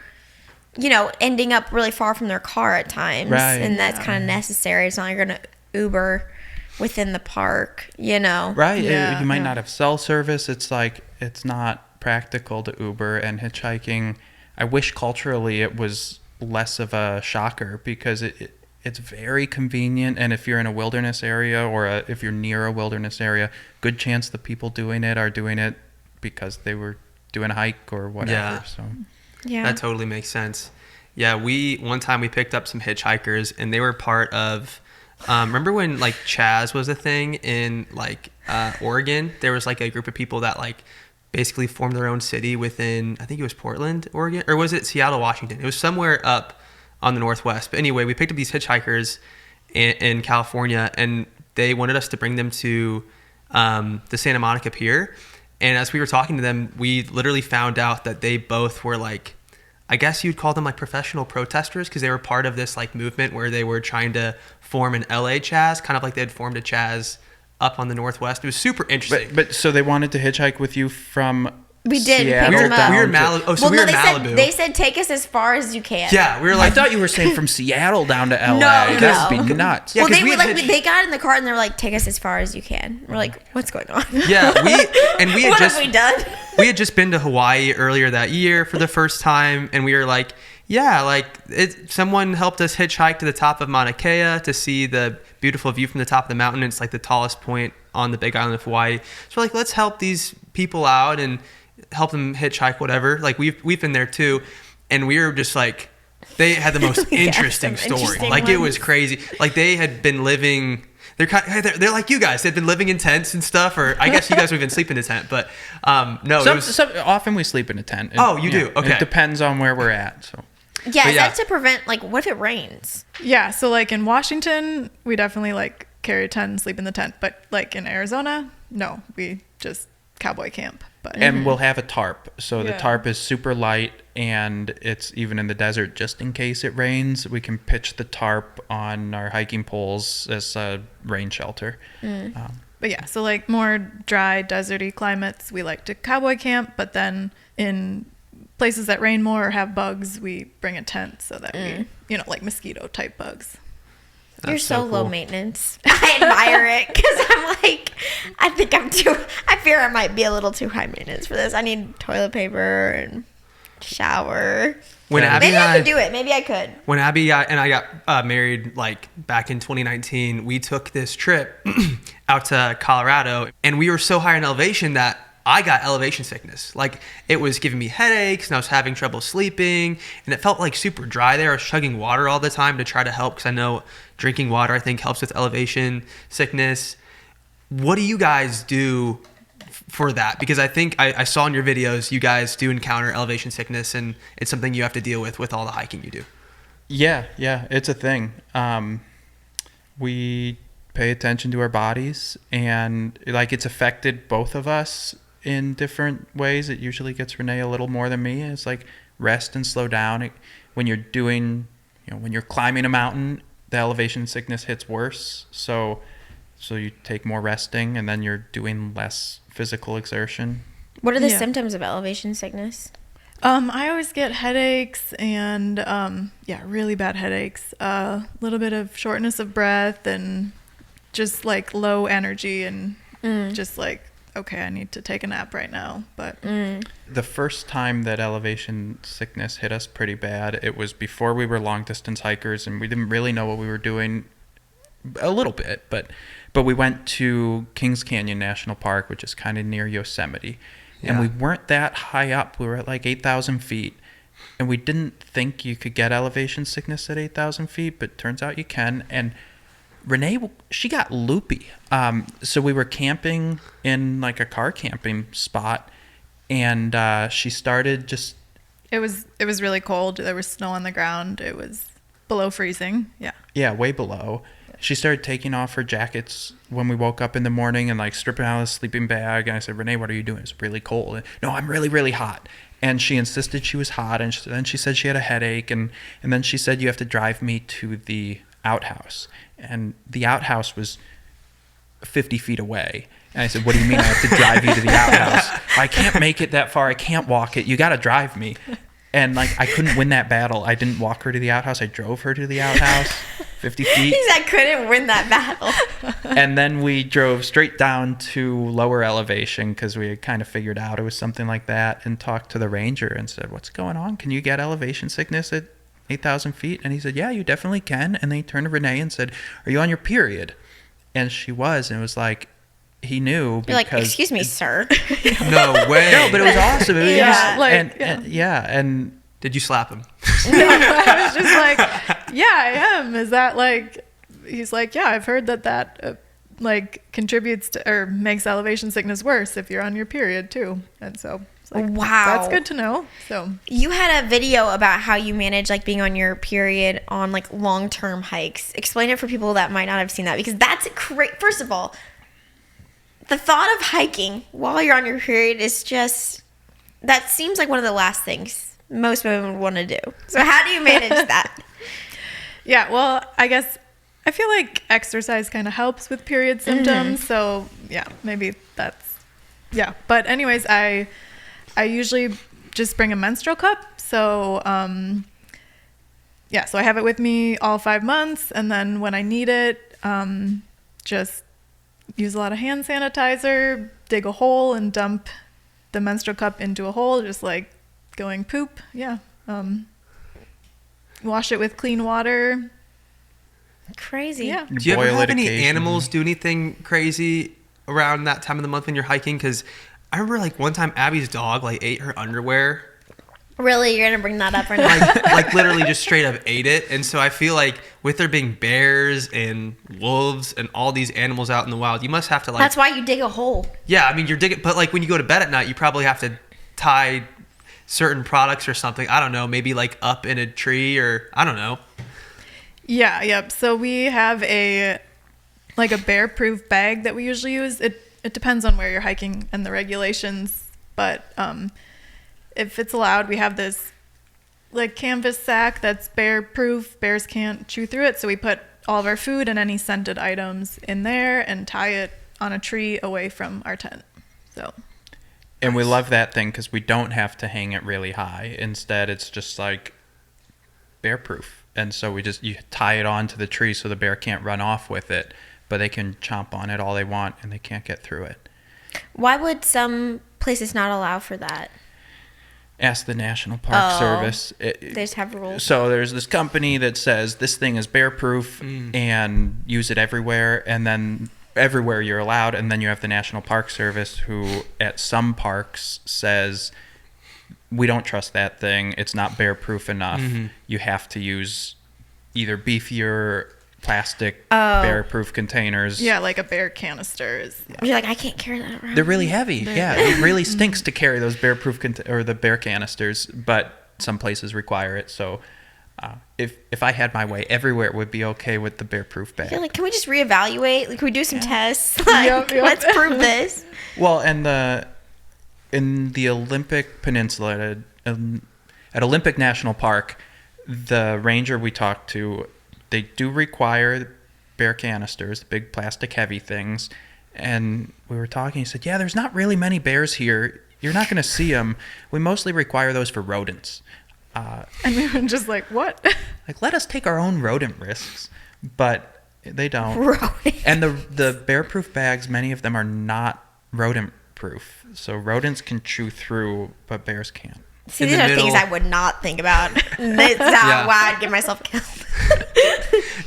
ending up really far from their car at times, Right. and that's kind of necessary. It's not like you're gonna Uber within the park, Right. Yeah, You might yeah. not have cell service. It's like it's not practical to Uber, and hitchhiking. I wish culturally it was less of a shocker because it's very convenient, and if you're in a wilderness area or if you're near a wilderness area, good chance the people doing it are doing it because they were doing a hike or whatever. Yeah. So Yeah. That totally makes sense. Yeah, one time we picked up some hitchhikers, and they were part of. Remember when like Chaz was a thing in like Oregon? There was like a group of people that like basically formed their own city within, I think it was Portland, Oregon, or was it Seattle, Washington? It was somewhere up on the Northwest. But anyway, we picked up these hitchhikers in California, and they wanted us to bring them to the Santa Monica Pier. And as we were talking to them, we literally found out that they both were like, I guess you'd call them like professional protesters, because they were part of this like movement where they were trying to form an LA Chaz, kind of like they had formed a Chaz up on the Northwest. It was super interesting. But so they wanted to hitchhike with you from We did pick Seattle them up. down we were in to- Malibu. Oh, so well, we no, were in Malibu. they said take us as far as you can. Yeah, we were I like, thought you were saying from Seattle down to LA. No, That would no. be nuts. Yeah, Well, 'cause they we were had like, hitch- they got in the car and they were like, take us as far as you can. We're like, what's going on? yeah, we had What just have we done? we had just been to Hawaii earlier that year for the first time, and we were like, yeah, like someone helped us hitchhike to the top of Mauna Kea to see the beautiful view from the top of the mountain. It's like the tallest point on the Big Island of Hawaii. So we're like, let's help these people out and help them hitchhike, whatever. Like we've been there too, and we were just like, they had the most We got interesting some story. interesting Like it was ones. crazy. Like they had been living. They're like you guys. They've been living in tents and stuff, or I guess you guys have been sleeping in a tent. But no, it was. Often we sleep in a tent. Oh, you do? Okay. It depends on where we're at. So Yeah, But is yeah. that to prevent, like, what if it rains? Yeah, so like in Washington, we definitely like carry a tent and sleep in the tent. But like in Arizona, no, we just cowboy camp. But and we'll have a tarp. So the Yeah. tarp is super light, and it's even in the desert just in case it rains. We can pitch the tarp on our hiking poles as a rain shelter. But yeah, so like more dry, deserty climates, we like to cowboy camp. But then in places that rain more or have bugs, we bring a tent so that we, like mosquito type bugs. You're That's so so low cool. maintenance. I admire it because I'm like, I fear I might be a little too high maintenance for this. I need toilet paper and shower. When Yeah. Abby Maybe and I could do it. Maybe I could. When Abby and I got married, like back in 2019, we took this trip out to Colorado, and we were so high in elevation that I got elevation sickness. Like, it was giving me headaches, and I was having trouble sleeping, and it felt like super dry there. I was chugging water all the time to try to help, because I know drinking water, I think, helps with elevation sickness. What do you guys do for that? Because I think I saw in your videos you guys do encounter elevation sickness, and it's something you have to deal with all the hiking you do. Yeah, it's a thing. We pay attention to our bodies, and like it's affected both of us in different ways. It usually gets Renee a little more than me. It's like rest and slow down. When you're doing, when you're climbing a mountain, the elevation sickness hits worse. So you take more resting, and then you're doing less physical exertion. What are the Yeah. symptoms of elevation sickness? I always get headaches and really bad headaches. A little bit of shortness of breath and just like low energy and just like, okay, I need to take a nap right now. But The first time that elevation sickness hit us pretty bad, it was before we were long distance hikers, and we didn't really know what we were doing a little bit, but we went to Kings Canyon National Park, which is kind of near Yosemite. And we weren't that high up. We were at like 8,000 feet. And we didn't think you could get elevation sickness at 8,000 feet, but turns out you can. And Renee, she got loopy. So we were camping in like a car camping spot, and she started just... it was really cold. There was snow on the ground. It was below freezing. Yeah. Yeah, way below. She started taking off her jackets when we woke up in the morning and like stripping out of the sleeping bag. And I said, Renee, what are you doing? It's really cold. And, no, I'm really, really hot. And she insisted she was hot. And then she said she had a headache. And then she said, you have to drive me to the outhouse. And the outhouse was 50 feet away. And I said, what do you mean I have to drive you to the outhouse? I can't make it that far. I can't walk it. You got to drive me. And like, I couldn't win that battle. I didn't walk her to the outhouse. I drove her to the outhouse 50 feet. He said, couldn't win that battle. And then we drove straight down to lower elevation because we had kind of figured out it was something like that, and talked to the ranger and said, what's going on? Can you get elevation sickness at 8,000 feet? And he said, yeah, you definitely can. And then he turned to Renee and said, are you on your period? And she was. And it was like, he knew. You're like, excuse me, sir. No way. No, but it was awesome. It was Yeah, like, and Did you slap him? I was just like, yeah, I am. Is that like, he's like, yeah, I've heard that like contributes to or makes elevation sickness worse if you're on your period too. And so it's like, Wow. that's good to know. So You had a video about how you manage like being on your period on like long-term hikes. Explain it for people that might not have seen that, because that's great. First of all, the thought of hiking while you're on your period is just, that seems like one of the last things most women would want to do. So how do you manage that? yeah, well, I guess I feel like exercise kind of helps with period symptoms. So yeah, maybe that's, yeah. But anyways, I usually just bring a menstrual cup. So, so I have it with me all 5 months. And then when I need it, just use a lot of hand sanitizer, dig a hole and dump the menstrual cup into a hole, just like going poop. Yeah. Wash it with clean water. Crazy. Yeah. Do you ever boil have it any occasionally. animals do anything crazy around that time of the month when you're hiking? Because I remember like one time Abby's dog like ate her underwear. Really? You're going to bring that up or not? Like literally just straight up ate it. And so I feel like with there being bears and wolves and all these animals out in the wild, you must have to like... That's why you dig a hole. Yeah, I mean, you're digging... But like when you go to bed at night, you probably have to tie certain products or something. I don't know, maybe like up in a tree or... I don't know. Yeah, yep. So we have a bear-proof bag that we usually use. It depends on where you're hiking and the regulations, but if it's allowed, we have this like canvas sack that's bear-proof. Bears can't chew through it, so we put all of our food and any scented items in there and tie it on a tree away from our tent. So. And we love that thing because we don't have to hang it really high. Instead, it's just like bear-proof. And so you tie it onto the tree so the bear can't run off with it, but they can chomp on it all they want and they can't get through it. Why would some places not allow for that? ask the National Park Service. They just have rules. So there's this company that says this thing is bear proof and use it everywhere, and then everywhere you're allowed, and then you have the National Park Service who at some parks says we don't trust that thing, it's not bear proof enough, you have to use either beefier plastic bear proof containers. Yeah, like a bear canister is. Yeah. You're like, I can't carry that around. They're really heavy. Yeah, it really stinks to carry those bear proof or the bear canisters, but some places require it. So if I had my way, everywhere it would be okay with the bear proof bag. You're like, can we just reevaluate? Like, can we do some tests? Like, let's prove this. Well, and in the Olympic Peninsula at Olympic National Park, the ranger we talked to, they do require bear canisters, the big plastic heavy things. And we were talking, he said, yeah, there's not really many bears here. You're not going to see them. We mostly require those for rodents. And we were just like, what? Like, let us take our own rodent risks. But they don't. Rodents. And the bear-proof bags, many of them are not rodent-proof. So rodents can chew through, but bears can't. See, these are things I would not think about. That's not why I'd get myself killed.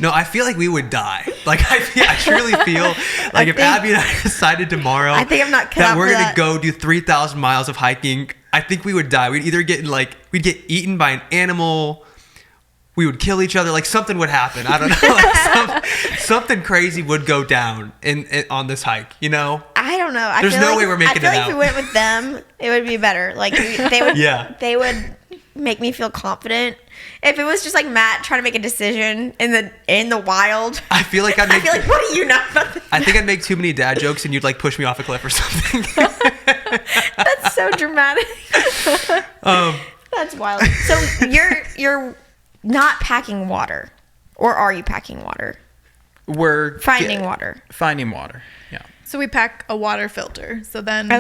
No, I feel like we would die. Like, I truly feel like if Abby and I decided tomorrow I think I'm not cut that out we're for going to that. go do 3,000 miles of hiking, I think we would die. We'd either we'd get eaten by an animal, we would kill each other, like something would happen. I don't know. Like something crazy would go down on this hike, you know? I don't know. There's no way we're making it I feel like out. if we went with them, it would be better. Like they would, Yeah. they would make me feel confident. If it was just like Matt trying to make a decision in the wild, I feel like I feel like, what do you know about this? I think I'd make too many dad jokes and you'd like push me off a cliff or something. That's so dramatic. That's wild. So you're not packing water, or are you packing water? We're Finding water. Finding water, yeah. So we pack a water filter. So then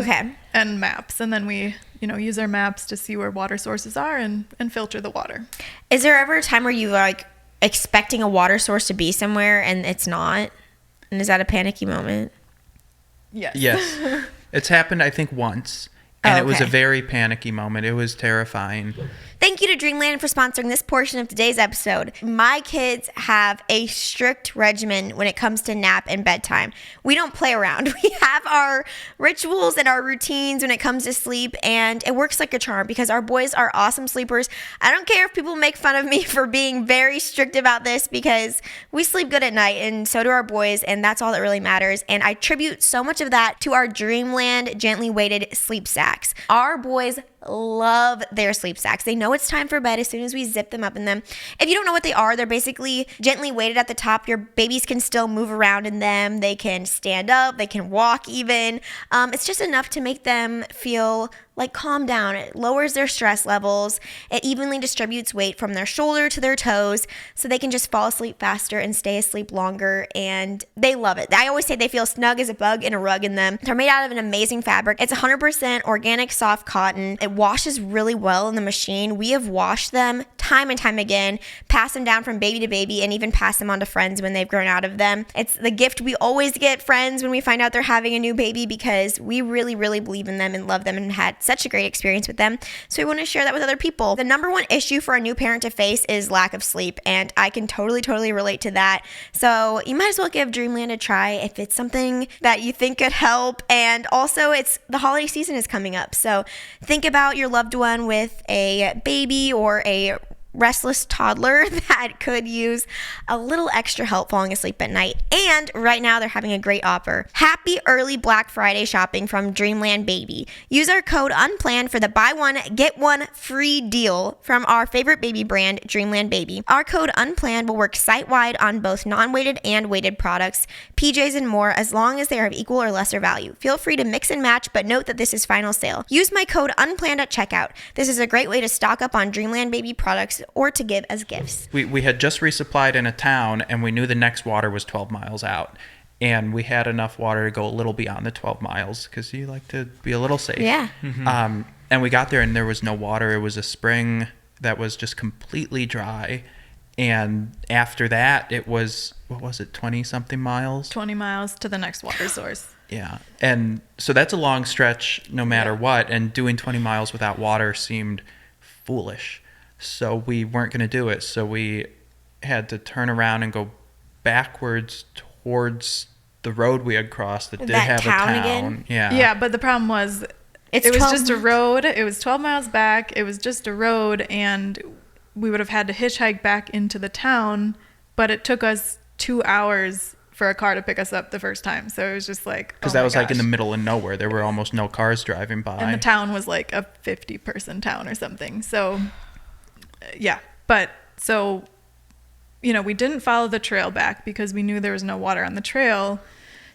and maps, and then we use our maps to see where water sources are and filter the water. Is there ever a time where you like expecting a water source to be somewhere and it's not? And is that a panicky moment? Yes. Yes. It's happened, I think, once. And it was a very panicky moment. It was terrifying. Thank you to Dreamland for sponsoring this portion of today's episode. My kids have a strict regimen when it comes to nap and bedtime. We don't play around. We have our rituals and our routines when it comes to sleep, and it works like a charm because our boys are awesome sleepers. I don't care if people make fun of me for being very strict about this because we sleep good at night, and so do our boys, and that's all that really matters. And I attribute so much of that to our Dreamland gently weighted sleep sacks. Our boys love their sleep sacks. They know it's time for bed as soon as we zip them up in them. If you don't know what they are, they're basically gently weighted at the top. Your babies can still move around in them. They can stand up. They can walk even. It's just enough to make them feel like calm down. It lowers their stress levels. It evenly distributes weight from their shoulder to their toes so they can just fall asleep faster and stay asleep longer, and they love it. I always say they feel snug as a bug in a rug in them. They're made out of an amazing fabric. It's 100% organic soft cotton. It washes really well in the machine. We have washed them time and time again, passed them down from baby to baby, and even passed them on to friends when they've grown out of them. It's the gift we always get friends when we find out they're having a new baby because we really, really believe in them and love them and had such a great experience with them. So we want to share that with other people. The number one issue for a new parent to face is lack of sleep, and I can totally relate to that. So you might as well give Dreamland a try if it's something that you think could help. And also, it's the holiday season is coming up, so think about your loved one with a baby or a restless toddler that could use a little extra help falling asleep at night. And right now they're having a great offer. Happy early Black Friday shopping from Dreamland Baby. Use our code Unplanned for the buy one, get one free deal from our favorite baby brand, Dreamland Baby. Our code Unplanned will work site-wide on both non-weighted and weighted products, PJs, and more as long as they are of equal or lesser value. Feel free to mix and match, but note that this is final sale. Use my code Unplanned at checkout. This is a great way to stock up on Dreamland Baby products or to give as gifts. We had just resupplied in a town, and we knew the next water was 12 miles out. And we had enough water to go a little beyond the 12 miles because you like to be a little safe. Yeah. Mm-hmm. And we got there, and there was no water. It was a spring that was just completely dry. And after that, it was, 20-something miles? 20 miles to the next water source. Yeah. And so that's a long stretch no matter what. And doing 20 miles without water seemed foolish. So we weren't going to do it. So we had to turn around and go backwards towards the road we had crossed that did That have town a town. again? Yeah. Yeah, but the problem was It's it was 12 just a miles. road. It was 12 miles back. It was just a road, and we would have had to hitchhike back into the town, but it took us 2 hours for a car to pick us up the first time. So it was just like, Because oh that my was like in the gosh. middle of nowhere. There were almost no cars driving by. And the town was like a 50-person town or something. So, yeah. But so, we didn't follow the trail back because we knew there was no water on the trail.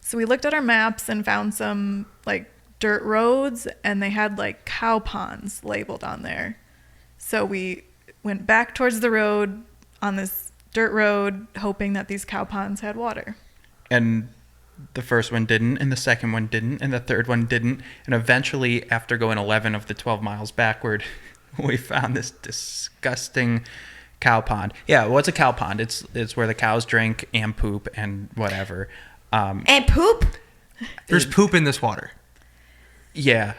So we looked at our maps and found some like dirt roads, and they had like cow ponds labeled on there. So we went back towards the road on this dirt road, hoping that these cow ponds had water. And the first one didn't, and the second one didn't, and the third one didn't. And eventually, after going 11 of the 12 miles backward, we found this disgusting cow pond. Yeah, what's a cow pond? It's where the cows drink and poop and whatever. And poop? There's poop in this water. Yeah.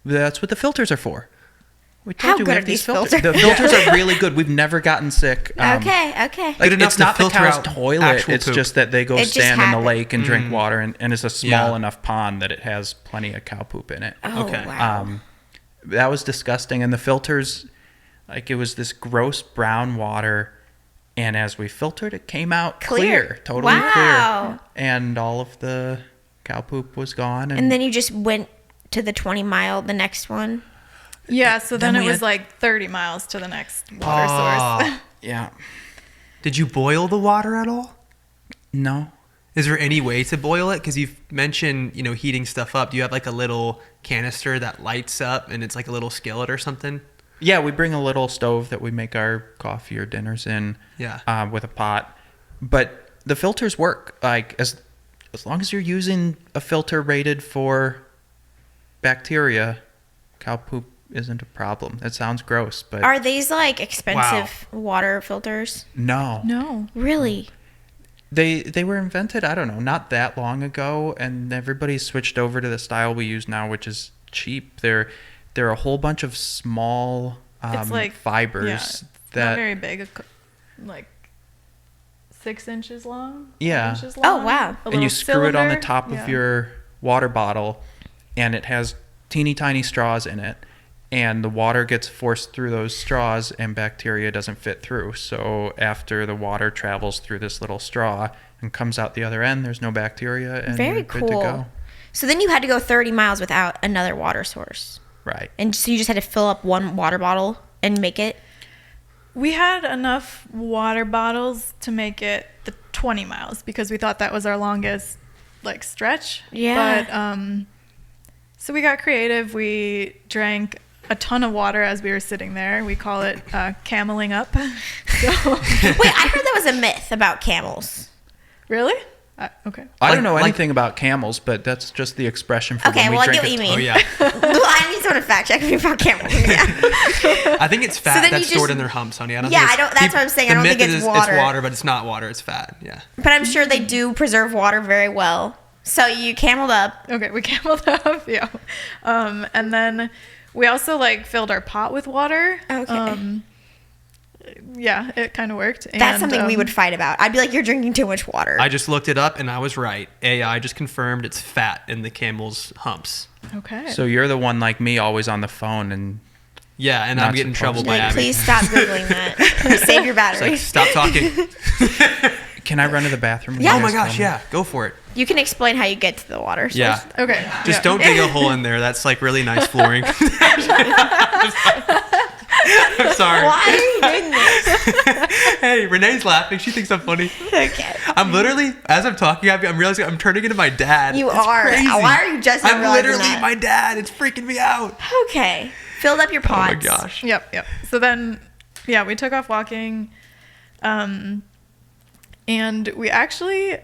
That's what the filters are for. We How told you good we are have these these filters. filters? The filters are really good. We've never gotten sick. Okay. Like, Good enough it's to not the filter cow's out toilet. actual It's poop. just that they go It just stand in the happens. lake and drink water, and it's a small Yeah. enough pond that it has plenty of cow poop in it. Oh, Okay. wow. That was disgusting. And the filters, like, it was this gross brown water. And as we filtered, it came out clear. Totally Wow. clear. And all of the cow poop was gone. And then you just went to the 20-mile, the next one? Yeah, so then Then it we was had- like 30 miles to the next water Ah. source. yeah. Did you boil the water at all? No. Is there any way to boil it? Because you've mentioned, heating stuff up. Do you have like a little canister that lights up and it's like a little skillet or something? Yeah, we bring a little stove that we make our coffee or dinners in. Yeah. With a pot. But the filters work. Like, as long as you're using a filter rated for bacteria, cow poop isn't a problem. That sounds gross, but Are these like expensive water filters? no. No. Really? They were invented, I don't know, not that long ago, and everybody's switched over to the style we use now, which is cheap. They're a whole bunch of small It's like fibers not that very big, like 6 inches long. Yeah. 5 inches Oh, long, wow. a and you little screw it on the cylinder. top Yeah. of your water bottle, and it has teeny tiny straws in it, and the water gets forced through those straws and bacteria doesn't fit through. So after the water travels through this little straw and comes out the other end, there's no bacteria, and Very you're good to cool. go. So then you had to go 30 miles without another water source. Right. And so you just had to fill up one water bottle and make it? We had enough water bottles to make it the 20 miles because we thought that was our longest like stretch. Yeah. But so we got creative. We drank a ton of water as we were sitting there. We call it cameling up. So Wait, I heard that was a myth about camels. really? Okay. I Like- don't know like- anything about camels, but that's just the expression for Okay, when we well, I drink get what you it. mean. Oh, yeah. Well, I need someone to fact check me about camels. Yeah. I think it's fat then that's you stored just- in their humps, honey. I don't Yeah, think I don't- that's what I'm saying. I don't the think myth it's is water. It's water, but it's not water. It's fat. Yeah. But I'm sure they do preserve water very well. So you cameled up. Okay, we cameled up. Yeah. And then we also like filled our pot with water. Okay. Yeah, it kind of worked. That's And, something we would fight about. I'd be like, you're drinking too much water. I just looked it up and I was right. AI just confirmed it's fat in the camel's humps. Okay. So you're the one like me, always on the phone, and Yeah, and Not I'm getting in trouble supposed by Like, Abby. please stop Googling that. Save your It's battery. like, stop talking. can I run to the bathroom? Yeah. Oh my gosh, yeah, go for it. You can explain how you get to the water source. Yeah. okay. Just yeah. don't dig a hole in there. That's like really nice flooring. I'm sorry. Why are you doing this? Hey, Renee's laughing. She thinks I'm funny. Okay. I'm literally, as I'm talking, Abby, I'm realizing I'm turning into my dad. You It's are. crazy. Why are you just not I'm realizing literally that? my dad. It's freaking me out. Okay. Filled up your Oh pots. my gosh. Yep. So then, yeah, we took off walking, and we actually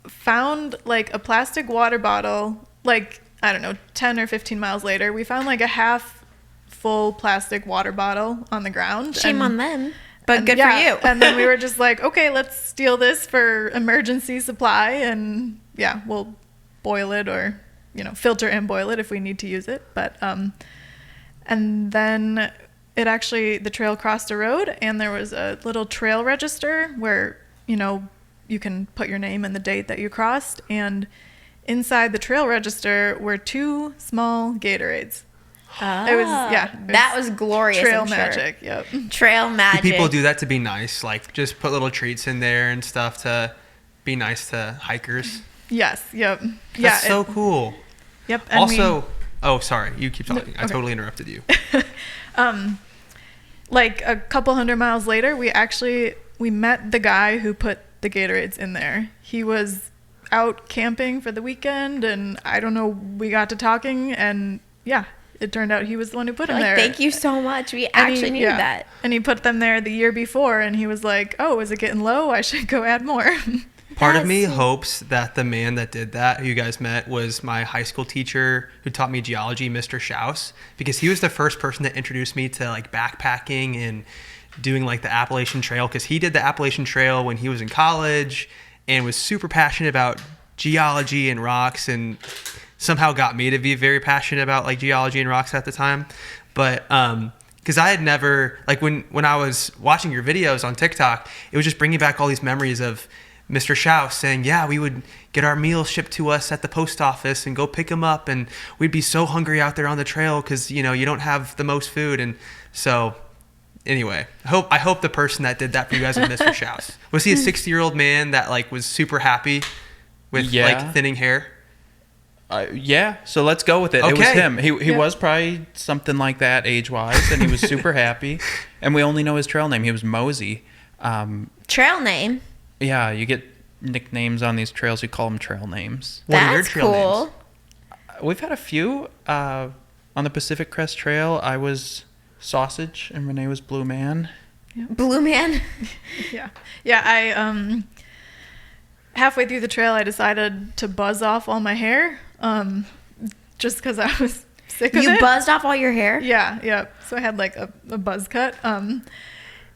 found like a plastic water bottle. Like, I don't know, 10 or 15 miles later, we found like a half full plastic water bottle on the ground. Shame on them. But and good yeah, for you. And then we were just like, okay, let's steal this for emergency supply, and yeah, we'll boil it or, filter and boil it if we need to use it. But, and then the trail crossed a road, and there was a little trail register where, you can put your name and the date that you crossed. And inside the trail register were 2 small Gatorades. That was glorious. Trail I'm sure. magic. Yep. Trail magic. Do people do that to be nice? Like just put little treats in there and stuff to be nice to hikers? Yes. Yep. That's so cool. Yep. And Also, sorry, you keep talking. I okay. totally interrupted you. Like a couple hundred miles later, we met the guy who put the Gatorades in there. He was out camping for the weekend, and I don't know, we got to talking, and it turned out he was the one who put them there. Thank you so much. We actually needed that. And he put them there the year before, and he was like, oh, is it getting low? I should go add more. Part of me hopes that the man that did that, who you guys met, was my high school teacher who taught me geology, Mr. Schaus, because he was the first person that introduced me to like backpacking and doing like the Appalachian Trail, because he did the Appalachian Trail when he was in college and was super passionate about geology and rocks, and somehow got me to be very passionate about like geology and rocks at the time. But because I had never, like when I was watching your videos on TikTok, it was just bringing back all these memories of Mr. Schaus saying, we would get our meals shipped to us at the post office and go pick them up, and we'd be so hungry out there on the trail because you don't have the most food. And so anyway, I hope the person that did that for you guys was Mr. Schaus. Was he a 60-year-old man that like was super happy with like thinning hair? So let's go with it. Okay. It was him. He was probably something like that age-wise, and he was super happy. And we only know his trail name. He was Mosey. Trail name? Yeah, you get nicknames on these trails. We call them trail names. What are your trail names? We've had a few. On the Pacific Crest Trail, I was Sausage, and Renee was Blue Man. Yep. Blue Man? Yeah, I halfway through the trail, I decided to buzz off all my hair, just because I was sick of it. You buzzed off all your hair? Yeah. So I had like a buzz cut,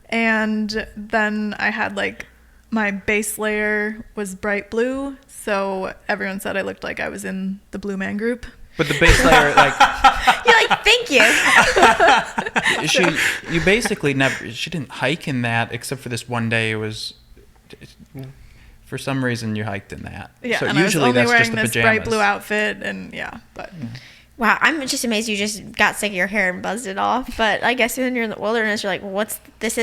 and then I had like my base layer was bright blue, so everyone said I looked like I was in the Blue Man group. But the base layer, like... You're like, thank you. You basically never... She didn't hike in that, except for this one day. It was... For some reason, you hiked in that. Yeah, so and usually I was only that's wearing just the this pajamas. bright blue outfit, and but... Wow, I'm just amazed you just got sick of your hair and buzzed it off. But I guess when you're in the wilderness, you're like, what is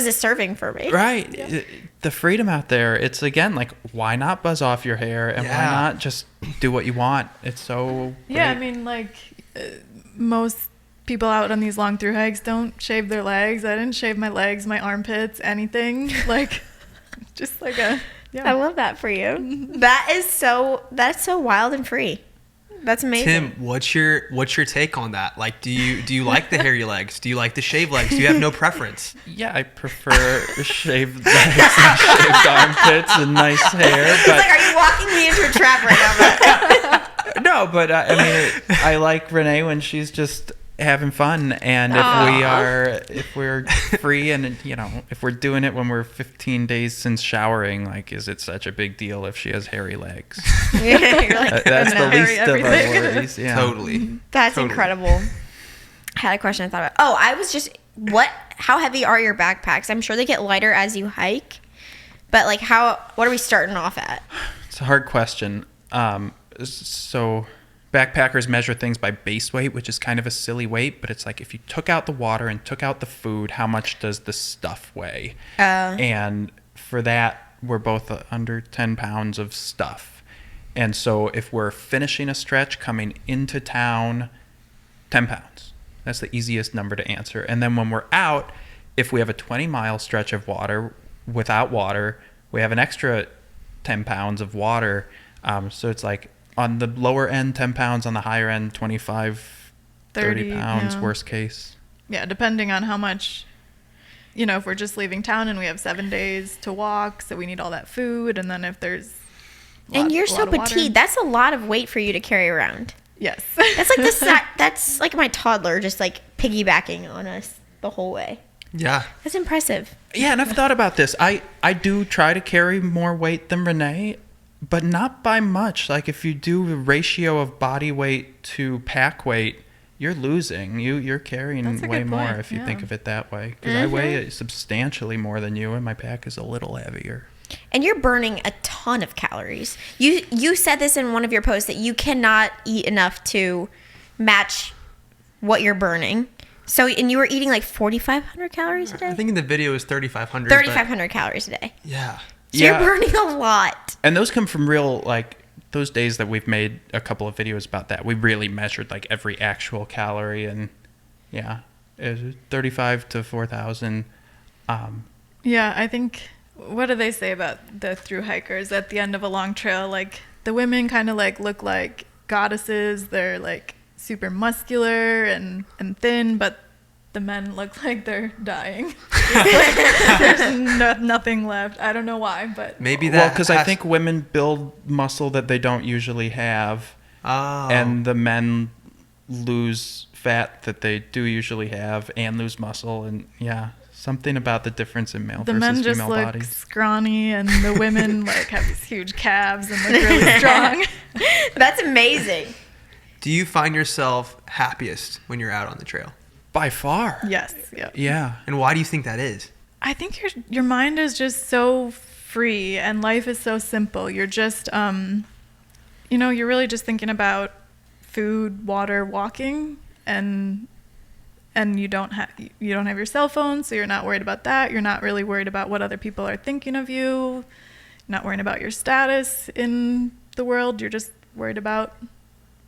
this serving for me? Right. Yeah. The freedom out there, it's again, like, why not buzz off your hair, and why not just do what you want? It's so great. Yeah, I mean, like, most people out on these long through hikes don't shave their legs. I didn't shave my legs, my armpits, anything. Like, just like I love that for you. That's so wild and free. That's amazing. Tim, what's your take on that? Like, do you like the hairy legs? Do you like the shaved legs? Do you have no preference? Yeah, I prefer shaved legs and shaved armpits and nice hair. But like, are you walking me into a trap right now? No, but I mean, I like Renee when she's just having fun, and if we're free, and if we're doing it when we're 15 days since showering, like, is it such a big deal if she has hairy legs? You're like, that's the least of our worries. Yeah. Totally. That's incredible. I had a question I thought about. How heavy are your backpacks? I'm sure they get lighter as you hike, but like, what are we starting off at? It's a hard question. So backpackers measure things by base weight, which is kind of a silly weight, but it's like, if you took out the water and took out the food, how much does the stuff weigh? And for that, we're both under 10 pounds of stuff. And so if we're finishing a stretch coming into town, 10 pounds. That's the easiest number to answer. And then when we're out, if we have a 20-mile stretch of water without water, we have an extra 10 pounds of water. So it's like, on the lower end, 10 pounds. On the higher end, 25, 30 pounds, worst case. Yeah, depending on how much, if we're just leaving town and we have 7 days to walk, so we need all that food. And then if there's And you're so petite. That's a lot of weight for you to carry around. Yes. That's like that's like my toddler just like piggybacking on us the whole way. Yeah. That's impressive. Yeah, and I've thought about this. I do try to carry more weight than Renee. but not by much. Like if you do a ratio of body weight to pack weight, you're losing. You're carrying way more if you think of it that way. Because I weigh substantially more than you, and my pack is a little heavier. And you're burning a ton of calories. You said this in one of your posts that you cannot eat enough to match what you're burning. So, and you were eating like 4,500 calories a day? I think in the video it was 3,500. 3,500 calories a day. Yeah. So you're burning a lot. And those come from real, like, those days that we've made a couple of videos about that. We really measured, like, every actual calorie. And, yeah, it was 35 to 4,000. Yeah, I think, what do they say about the Thruhikers at the end of a long trail? Like, the women kind of, like, look like goddesses. They're, like, super muscular and thin, but the men look like they're dying. There's nothing left. I don't know why, but maybe that. Well, because I think women build muscle that they don't usually have, and the men lose fat that they do usually have and lose muscle, and something about the difference in male versus female bodies. The men just look scrawny, and the women like have these huge calves and look really strong. That's amazing. Do you find yourself happiest when you're out on the trail? By far. Yes. Yeah. Yeah. And why do you think that is? I think your mind is just so free, and life is so simple. You're just, you're really just thinking about food, water, walking, and you don't have your cell phone, so you're not worried about that. You're not really worried about what other people are thinking of you. You're not worrying about your status in the world. You're just worried about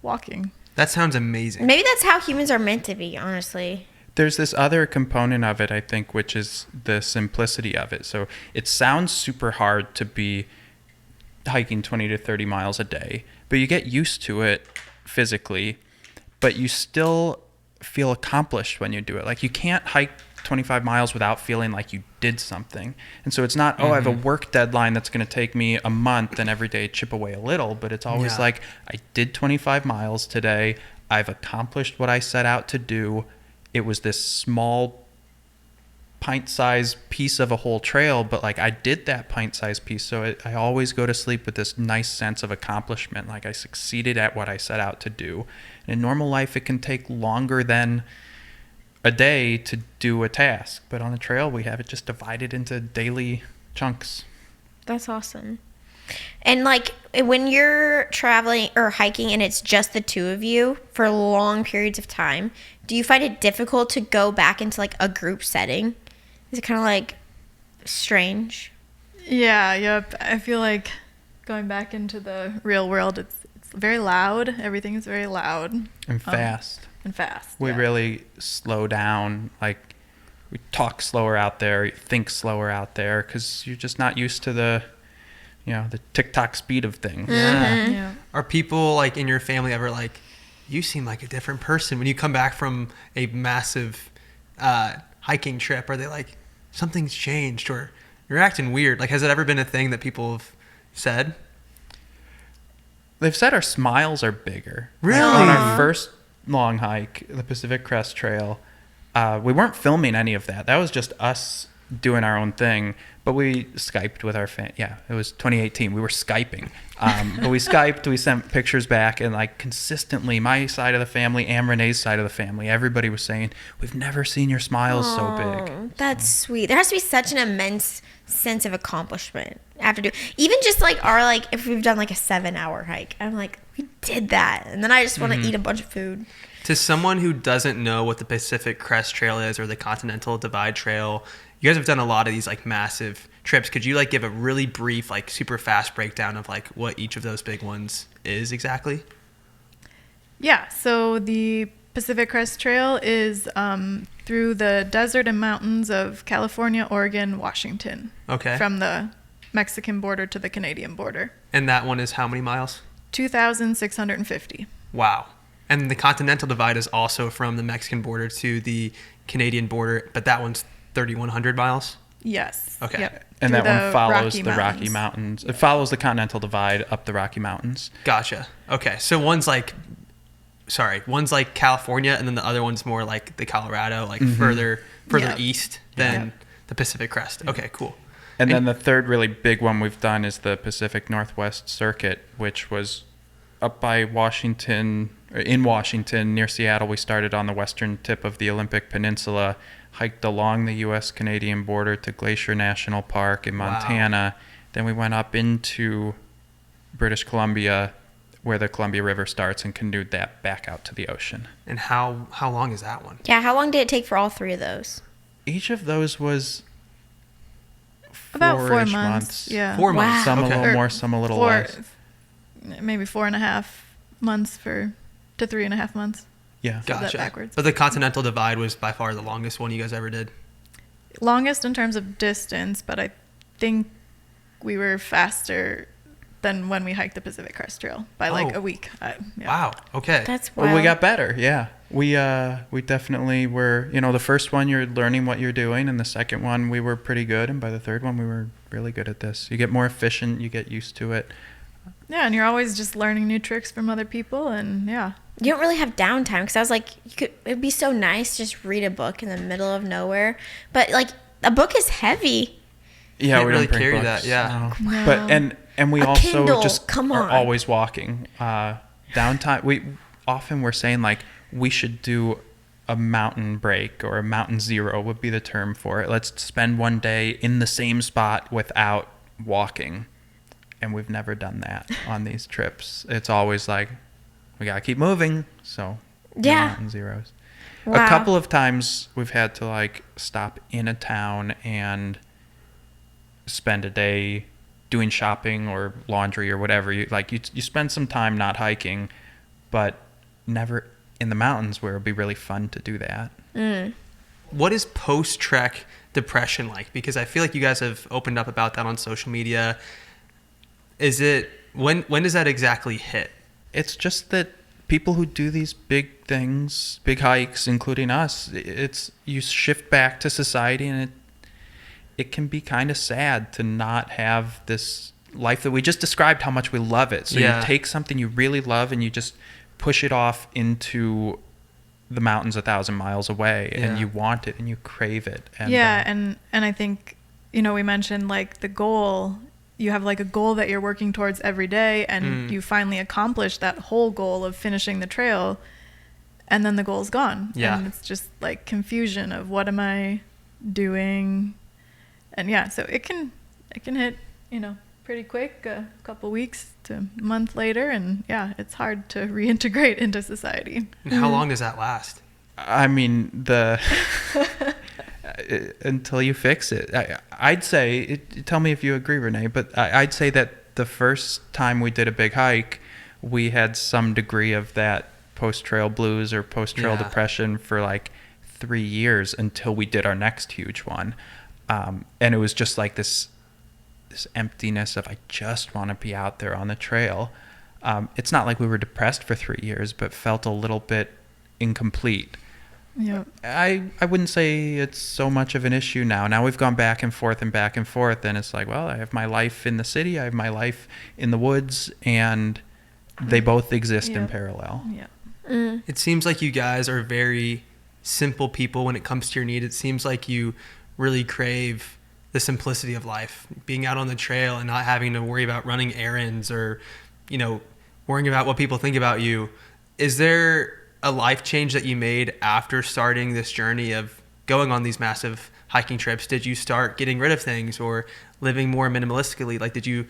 walking. That sounds amazing. Maybe that's how humans are meant to be, honestly. There's this other component of it, I think, which is the simplicity of it. So it sounds super hard to be hiking 20 to 30 miles a day, but you get used to it physically, but you still feel accomplished when you do it. Like you can't hike 25 miles without feeling like you did something. And so it's not, I have a work deadline that's going to take me a month and every day chip away a little, but it's always like, I did 25 miles today. I've accomplished what I set out to do. It was this small pint-sized piece of a whole trail, but like I did that pint-sized piece. So I always go to sleep with this nice sense of accomplishment. Like I succeeded at what I set out to do. And in normal life, it can take longer than a day to do a task, but on the trail we have it just divided into daily chunks. That's awesome. And like when you're traveling or hiking and it's just the two of you for long periods of time, do you find it difficult to go back into like a group setting? Is it kind of like strange? Yeah, yep. I feel like going back into the real world, it's very loud. Everything is very loud and fast. We really slow down. Like we talk slower out there, you think slower out there, because you're just not used to the TikTok speed of things. Yeah. Are people like in your family ever like, you seem like a different person when you come back from a massive hiking trip? Are they like, something's changed or you're acting weird? Like, has it ever been a thing that people have said? They've said our smiles are bigger. Really? On our first long hike, the Pacific Crest Trail, we weren't filming any of that. That was just us doing our own thing. But we Skyped with our fan. Yeah, it was 2018. We were Skyping. But we Skyped, we sent pictures back, and like consistently, my side of the family and Renee's side of the family, everybody was saying, we've never seen your smiles so big. That's sweet. There has to be such an immense sense of accomplishment after even just like if we've done like a 7-hour hike, I'm like, we did that, and then I just want to eat a bunch of food. To someone who doesn't know what the Pacific Crest Trail is or the Continental Divide Trail, you guys have done a lot of these like massive trips. Could you like give a really brief, like super fast breakdown of like what each of those big ones is exactly? Yeah, so the Pacific Crest Trail is through the desert and mountains of California, Oregon, Washington. Okay. From the Mexican border to the Canadian border. And that one is how many miles? 2,650. Wow. And the Continental Divide is also from the Mexican border to the Canadian border, but that one's 3,100 miles? Yes. Okay. Yep. And Through that one follows Rocky the Rocky Mountains. It follows the Continental Divide up the Rocky Mountains. Gotcha. Okay. So one's like California, and then the other one's more like the Colorado, like further east than the Pacific Crest. Okay, cool. And then the third really big one we've done is the Pacific Northwest Circuit, which was up by Washington, in Washington, near Seattle. We started on the western tip of the Olympic Peninsula, hiked along the U.S.-Canadian border to Glacier National Park in Montana. Wow. Then we went up into British Columbia, where the Columbia River starts, and canoed that back out to the ocean. And how long is that one? Yeah, how long did it take for all three of those? Each of those was about 4 4-ish months. Yeah. 4 months. Some okay. a little more, some a little less. Maybe 4.5 months to 3.5 months. Yeah. Gotcha. That backwards. But the Continental Divide was by far the longest one you guys ever did. Longest in terms of distance, but I think we were faster than when we hiked the Pacific Crest Trail by like a week. Yeah. Wow. Okay. That's wild. Well, we got better. Yeah. We definitely were, the first one you're learning what you're doing, and the second one we were pretty good, and by the third one we were really good at this. You get more efficient, you get used to it. Yeah, and you're always just learning new tricks from other people, and yeah. You don't really have downtime, because I was like, it'd be so nice to just read a book in the middle of nowhere, but like a book is heavy. Yeah, we we really don't carry books, that. Yeah. No. But and we A also Kindle, just come are on. always walking. Downtime. We're saying like we should do a mountain break, or a mountain zero would be the term for it. Let's spend one day in the same spot without walking. And we've never done that on these trips. It's always like, we got to keep moving. So, Yeah. mountain zeros. Wow. A couple of times we've had to like stop in a town and spend a day doing shopping or laundry or whatever. You spend some time not hiking, but never in the mountains, where it would be really fun to do that. What is post-trek depression like? Because I feel like you guys have opened up about that on social media. Is it, when does that exactly hit? It's just that people who do these big things, big hikes, including us, you shift back to society, and it can be kind of sad to not have this life that we just described, how much we love it. So you take something you really love and you just push it off into the mountains 1,000 miles away, and you want it and you crave it. And, and I think, we mentioned like the goal. You have like a goal that you're working towards every day, and you finally accomplish that whole goal of finishing the trail, and then the goal's gone. Yeah. And it's just like confusion of what am I doing? And so it can hit, pretty quick, a couple weeks to a month later, and it's hard to reintegrate into society. And how long does that last? I mean, until you fix it. I'd say, tell me if you agree, Renee, but I'd say that the first time we did a big hike, we had some degree of that post-trail blues or post-trail depression for like 3 years until we did our next huge one. And it was just like this emptiness of, I just want to be out there on the trail. It's not like we were depressed for 3 years, but felt a little bit incomplete. Yeah. I wouldn't say it's so much of an issue now. Now we've gone back and forth, and it's like, well, I have my life in the city, I have my life in the woods, and they both exist in parallel. Yeah. It seems like you guys are very simple people when it comes to your need. It seems like you really crave the simplicity of life, being out on the trail and not having to worry about running errands or, worrying about what people think about you. Is there a life change that you made after starting this journey of going on these massive hiking trips? Did you start getting rid of things or living more minimalistically? Like, did you,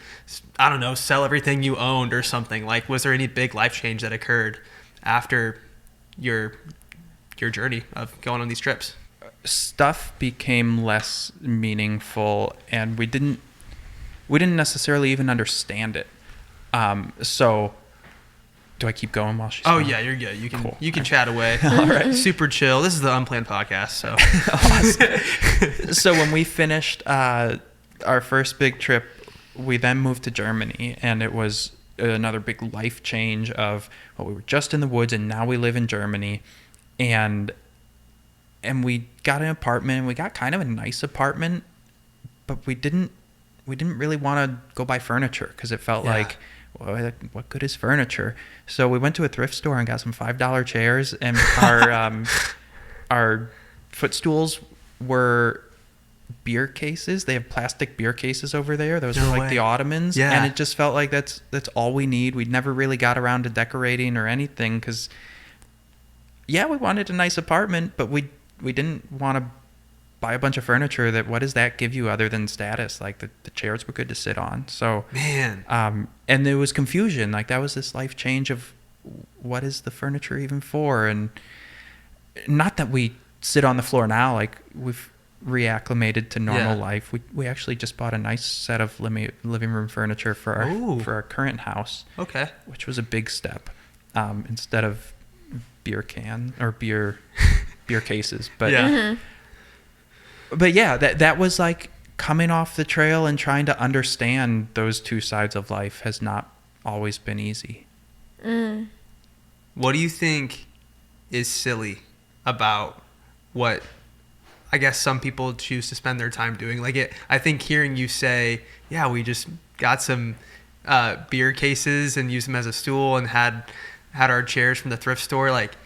sell everything you owned or something? Like, was there any big life change that occurred after your journey of going on these trips? Stuff became less meaningful, and we didn't necessarily even understand it. So do I keep going while she's Oh gone? yeah, you're good. Cool. You can chat away. All right. Super chill. This is the Unplanned podcast. So Awesome. So when we finished our first big trip, we then moved to Germany, and it was another big life change of, we were just in the woods, and now we live in Germany, and we got an apartment. We got kind of a nice apartment, but we didn't really want to go buy furniture, because it felt like, well, what good is furniture? So we went to a thrift store and got some $5 chairs, and our footstools were beer cases. They have plastic beer cases over there. Those No are like way. the ottomans. Yeah. And it just felt like that's all we need. We never really got around to decorating or anything because, yeah, we wanted a nice apartment, but we didn't want to buy a bunch of furniture that, what does that give you other than status? Like the chairs were good to sit on. So, Man. and there was confusion. Like that was this life change of what is the furniture even for? And not that we sit on the floor now, like we've reacclimated to normal life. We actually just bought a nice set of living room furniture for our current house. Okay. Which was a big step. Instead of beer cases. But Yeah. But yeah, that was like coming off the trail and trying to understand those two sides of life has not always been easy. What do you think is silly about what I guess some people choose to spend their time doing? Like I think hearing you say, yeah, we just got some beer cases and used them as a stool and had our chairs from the thrift store, like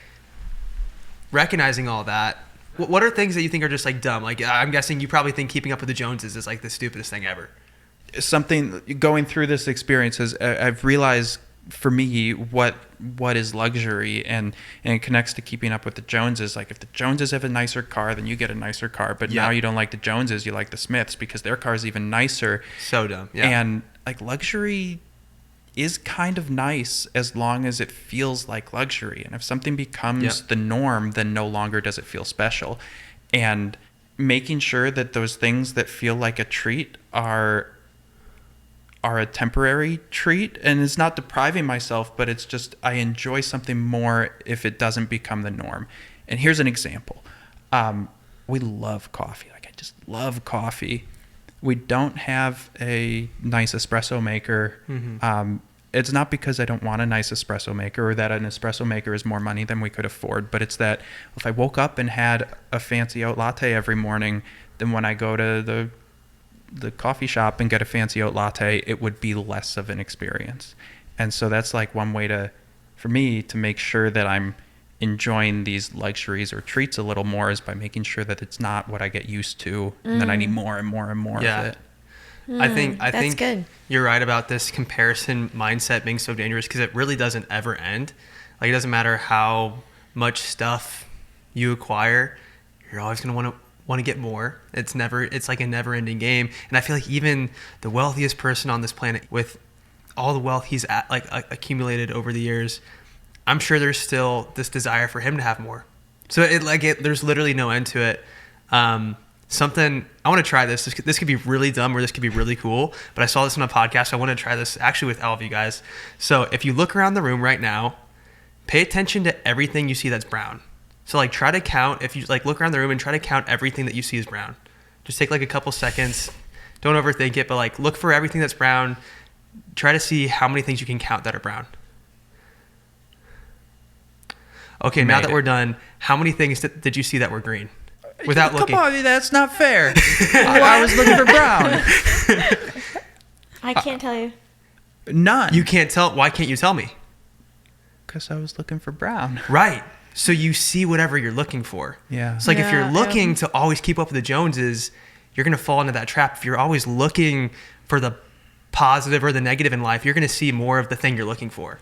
recognizing all that. What are things that you think are just like dumb? Like I'm guessing you probably think keeping up with the Joneses is like the stupidest thing ever. Something going through this experience is I've realized for me what is luxury and it connects to keeping up with the Joneses. Like if the Joneses have a nicer car, then you get a nicer car. But now you don't like the Joneses, you like the Smiths because their car is even nicer. So dumb. Yeah. And like luxury is kind of nice as long as it feels like luxury. And if something becomes the norm, then no longer does it feel special. And making sure that those things that feel like a treat are a temporary treat, and it's not depriving myself, but it's just I enjoy something more if it doesn't become the norm. And here's an example. We love coffee. Like I just love coffee. We don't have a nice espresso maker. It's not because I don't want a nice espresso maker or that an espresso maker is more money than we could afford, but it's that if I woke up and had a fancy oat latte every morning, then when I go to the coffee shop and get a fancy oat latte, it would be less of an experience. And so that's like one way for me to make sure that I'm enjoying these luxuries or treats a little more is by making sure that it's not what I get used to and that I need more and more and more of it. I think good. You're right about this comparison mindset being so dangerous because it really doesn't ever end. Like it doesn't matter how much stuff you acquire, you're always going to want to get more. It's like a never ending game. And I feel like even the wealthiest person on this planet with all the wealth he's accumulated over the years, I'm sure there's still this desire for him to have more. So there's literally no end to it. Something I want to try this could be really dumb or this could be really cool, but I saw this on a podcast, so I want to try this actually with all of you guys. So if you look around the room right now, pay attention to everything you see that's brown. So like try to count, if you like look around the room and try to count everything that you see is brown. Just take like a couple seconds, don't overthink it, but like look for everything that's brown. Try to see how many things you can count that are brown. Okay, now that we're done, how many things did you see that were green? Without looking. Come on, that's not fair. I was looking for brown. I can't tell you. None. You can't tell. Why can't you tell me? Because I was looking for brown. Right. So you see whatever you're looking for. Yeah. It's like if you're looking to always keep up with the Joneses, you're going to fall into that trap. If you're always looking for the positive or the negative in life, you're going to see more of the thing you're looking for.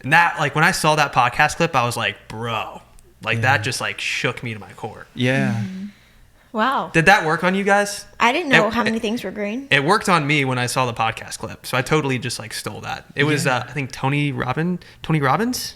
And that, like, when I saw that podcast clip, I was like, bro, like that just like shook me to my core. Yeah. Wow. Did that work on you guys? I didn't know how many things were green. It worked on me when I saw the podcast clip. So I totally just like stole that. It was, I think Tony Robbins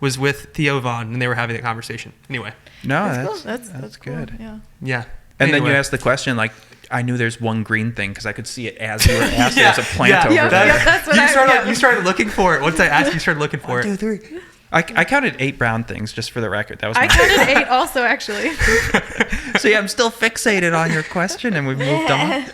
was with Theo Vaughn and they were having that conversation. Anyway. No, That's cool. good. Yeah. Yeah. And anyway. then you asked the question, like, I knew there's one green thing because I could see it as you were asking. There's a plant over there. That's what You started looking for it. Once I asked, you started looking for 1, 2, 3. I counted 8 brown things, just for the record. That was I counted 8 also, actually. So yeah, I'm still fixated on your question, and we've moved on.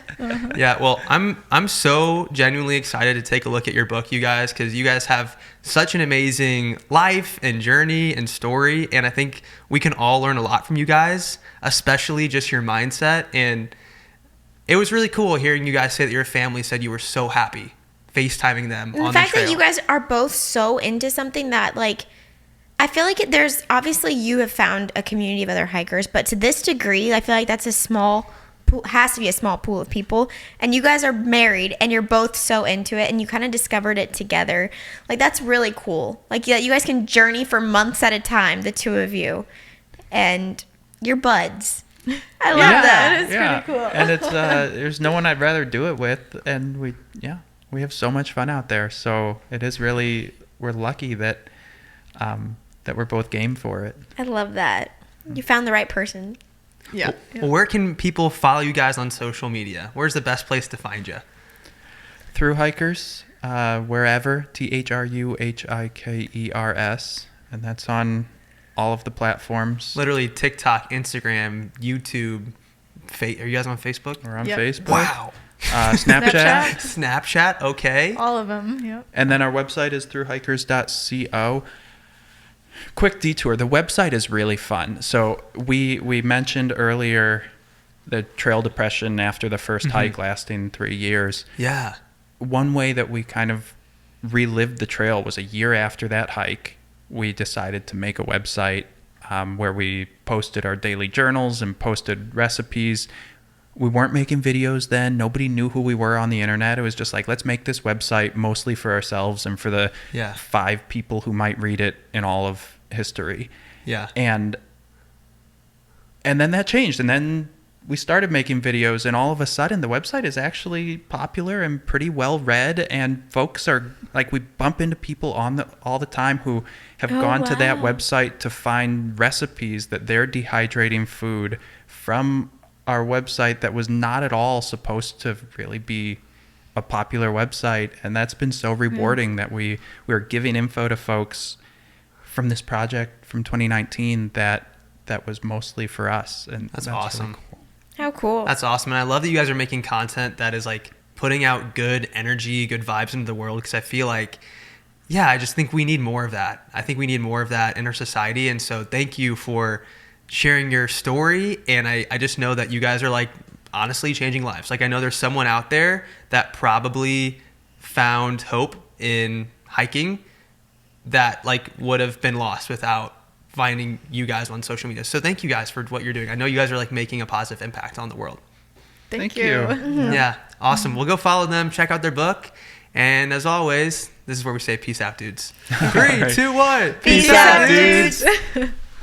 Yeah, well, I'm so genuinely excited to take a look at your book, you guys, because you guys have such an amazing life and journey and story, and I think we can all learn a lot from you guys, especially just your mindset. And it was really cool hearing you guys say that your family said you were so happy FaceTiming them on the trail. The fact that you guys are both so into something that, like, I feel like there's obviously you have found a community of other hikers, but to this degree, I feel like that's a small has to be a small pool of people, and you guys are married and you're both so into it and you kind of discovered it together. Like, that's really cool. Like, yeah, you guys can journey for months at a time, the two of you, and you're buds. I love that. It is pretty cool. And it's there's no one I'd rather do it with, and we have so much fun out there. So it is really, we're lucky that that we're both game for it. I love that. You found the right person. Yeah. Well, where can people follow you guys on social media? Where's the best place to find you? Thruhikers, wherever, THRUHIKERS, and that's on all of the platforms. Literally TikTok, Instagram, YouTube. Are you guys on Facebook? We're on Yep. Facebook. Wow. Snapchat. Snapchat, okay. All of them. Yep. And then our website is thruhikers.co. Quick detour. The website is really fun. So we mentioned earlier the trail depression after the first hike lasting 3 years. Yeah. One way that we kind of relived the trail was a year after that hike. We decided to make a website where we posted our daily journals and posted recipes. We weren't making videos then. Nobody knew who we were on the internet. It was just like, let's make this website mostly for ourselves and for the 5 people who might read it in all of history. Yeah. And then that changed. And then we started making videos, and all of a sudden the website is actually popular and pretty well read. And folks are like, we bump into people all the time who have gone to that website to find recipes that they're dehydrating food from our website that was not at all supposed to really be a popular website. And that's been so rewarding that we're giving info to folks from this project from 2019 that was mostly for us. And That's awesome. Really cool. How cool. That's awesome. And I love that you guys are making content that is like putting out good energy, good vibes into the world, because I feel like, I just think we need more of that. I think we need more of that in our society. And so thank you for sharing your story. And I just know that you guys are like honestly changing lives. Like, I know there's someone out there that probably found hope in hiking that like would have been lost without finding you guys on social media. So thank you guys for what you're doing. I know you guys are like making a positive impact on the world. Thank you. you. Yeah. Awesome. We'll go follow them, check out their book. And as always, this is where we say peace out, dudes. 3, 2, 1. Peace out, dudes.